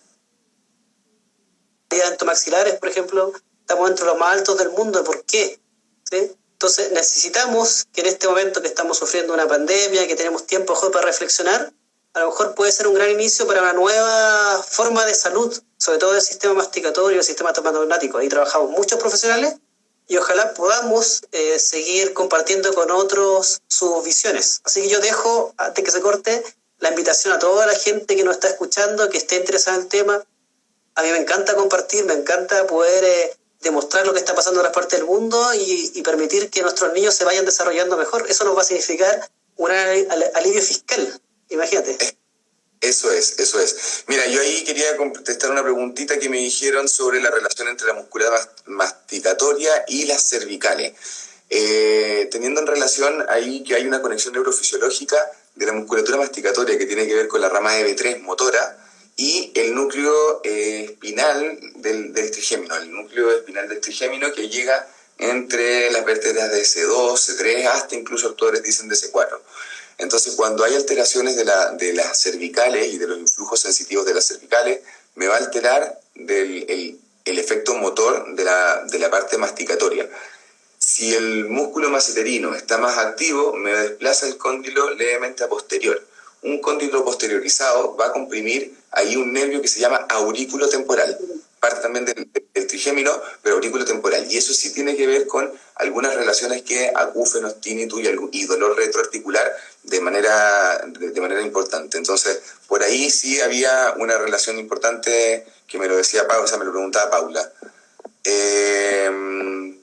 Speaker 2: dentomaxilares, por ejemplo, estamos entre los más altos del mundo. ¿Por qué? ¿Sí? Entonces necesitamos que en este momento que estamos sufriendo una pandemia, que tenemos tiempo mejor para reflexionar, a lo mejor puede ser un gran inicio para una nueva forma de salud, sobre todo del sistema masticatorio, del sistema estomatognático. Ahí trabajamos muchos profesionales y ojalá podamos seguir compartiendo con otros sus visiones. Así que yo dejo, antes que se corte, la invitación a toda la gente que nos está escuchando, que esté interesada en el tema. A mí me encanta compartir, me encanta poder demostrar lo que está pasando en otras partes del mundo y permitir que nuestros niños se vayan desarrollando mejor. Eso nos va a significar un alivio fiscal. Imagínate.
Speaker 1: Eso es. Mira, yo ahí quería contestar una preguntita que me dijeron sobre la relación entre la musculatura masticatoria y las cervicales. Teniendo en relación ahí que hay una conexión neurofisiológica de la musculatura masticatoria que tiene que ver con la rama EB3 motora y el núcleo espinal del trigémino, el núcleo espinal del trigémino que llega entre las vértebras de C2, C3, hasta incluso autores dicen de C4. Entonces, cuando hay alteraciones de las cervicales y de los influjos sensitivos de las cervicales, me va a alterar el efecto motor de la parte masticatoria. Si el músculo masseterino está más activo, me desplaza el cóndilo levemente a posterior. Un cóndilo posteriorizado va a comprimir ahí un nervio que se llama aurículo temporal. Parte también del trigémino, pero aurículo temporal. Y eso sí tiene que ver con algunas relaciones que acúfenos, tinnitus y dolor retroarticular de manera importante. Entonces, por ahí sí había una relación importante que me lo decía Paula, o sea, me lo preguntaba Paula.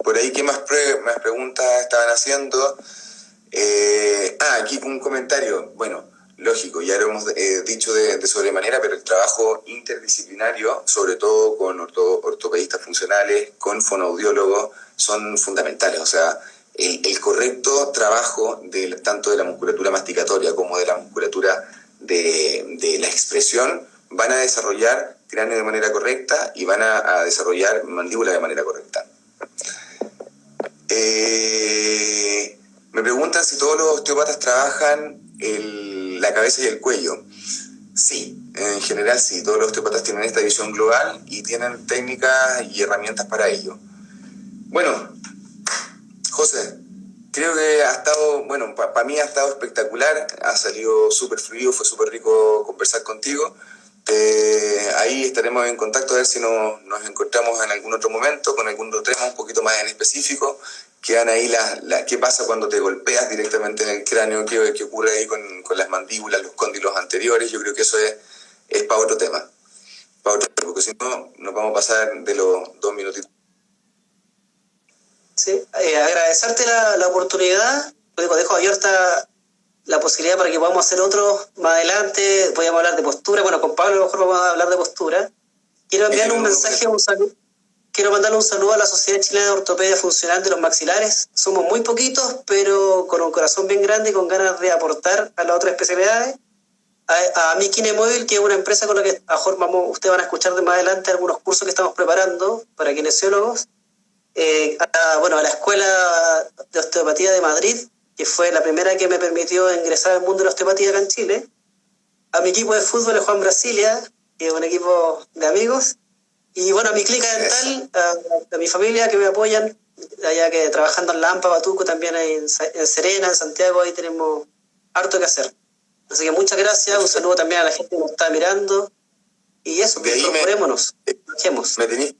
Speaker 1: Por ahí, ¿qué más preguntas estaban haciendo? Aquí un comentario. Bueno, lógico, ya lo hemos dicho de sobremanera, pero el trabajo interdisciplinario, sobre todo con ortopedistas funcionales, con fonoaudiólogos, son fundamentales. O sea, el correcto trabajo tanto de la musculatura masticatoria como de la musculatura de la expresión van a desarrollar cráneo de manera correcta y van a desarrollar mandíbula de manera correcta. Me preguntan si todos los osteópatas trabajan la cabeza y el cuello. Sí, en general sí, todos los osteópatas tienen esta visión global y tienen técnicas y herramientas para ello. Bueno, José, creo que ha estado, bueno, para mí ha estado espectacular, ha salido súper fluido, fue súper rico conversar contigo. Ahí estaremos en contacto a ver si nos encontramos en algún otro momento con algún otro tema un poquito más en específico. Quedan ahí qué pasa cuando te golpeas directamente en el cráneo, qué ocurre ahí con las mandíbulas, los cóndilos anteriores. Yo creo que eso es para otro tema, porque si no nos vamos a pasar de los 2 minutitos.
Speaker 2: Sí, agradecerte la oportunidad, dejo abierta la posibilidad para que podamos hacer otro más adelante. Podríamos hablar de postura, bueno, con Pablo a lo mejor vamos a hablar de postura. Quiero enviarle un mensaje, un saludo. Quiero mandarle un saludo a la Sociedad Chilena de Ortopedia Funcional de los Maxilares. Somos muy poquitos, pero con un corazón bien grande y con ganas de aportar a las otras especialidades. A mi Kinemóvil, que es una empresa con la que a lo mejor ustedes van a escuchar de más adelante algunos cursos que estamos preparando para kinesiólogos. A la Escuela de Osteopatía de Madrid, que fue la primera que me permitió ingresar al mundo de la osteopatía acá en Chile. A mi equipo de fútbol, el Juan Brasilia, que es un equipo de amigos. Y bueno, a mi Clínica Dental, a mi familia que me apoyan, allá que trabajando en La Ampa, Batuco, también en Serena, en Santiago, ahí tenemos harto que hacer. Así que muchas gracias, un saludo también a la gente que nos está mirando. Y eso, incorporémonos,
Speaker 1: me tenéis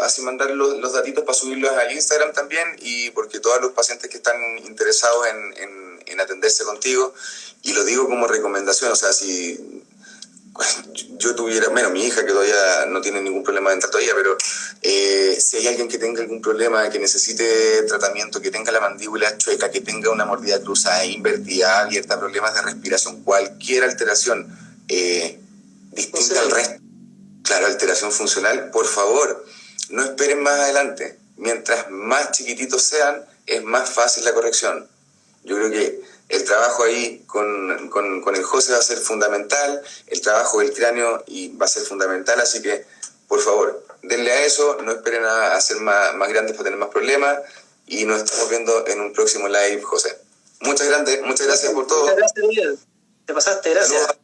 Speaker 1: así mandar los datitos para subirlos al Instagram también, y porque todos los pacientes que están interesados en atenderse contigo, y lo digo como recomendación, o sea, si yo tuviera, bueno, mi hija que todavía no tiene ningún problema dental todavía, pero si hay alguien que tenga algún problema, que necesite tratamiento, que tenga la mandíbula chueca, que tenga una mordida cruzada, invertida, abierta, problemas de respiración, cualquier alteración distinta al resto, claro, alteración funcional, por favor, no esperen más adelante. Mientras más chiquititos sean, es más fácil la corrección. Yo creo que el trabajo ahí con el José va a ser fundamental, el trabajo del cráneo va a ser fundamental, así que, por favor, denle a eso, no esperen a ser más grandes para tener más problemas, y nos estamos viendo en un próximo live, José. Muchas gracias por todo.
Speaker 2: Muchas gracias, Miguel. Te pasaste, gracias.
Speaker 1: Saludos.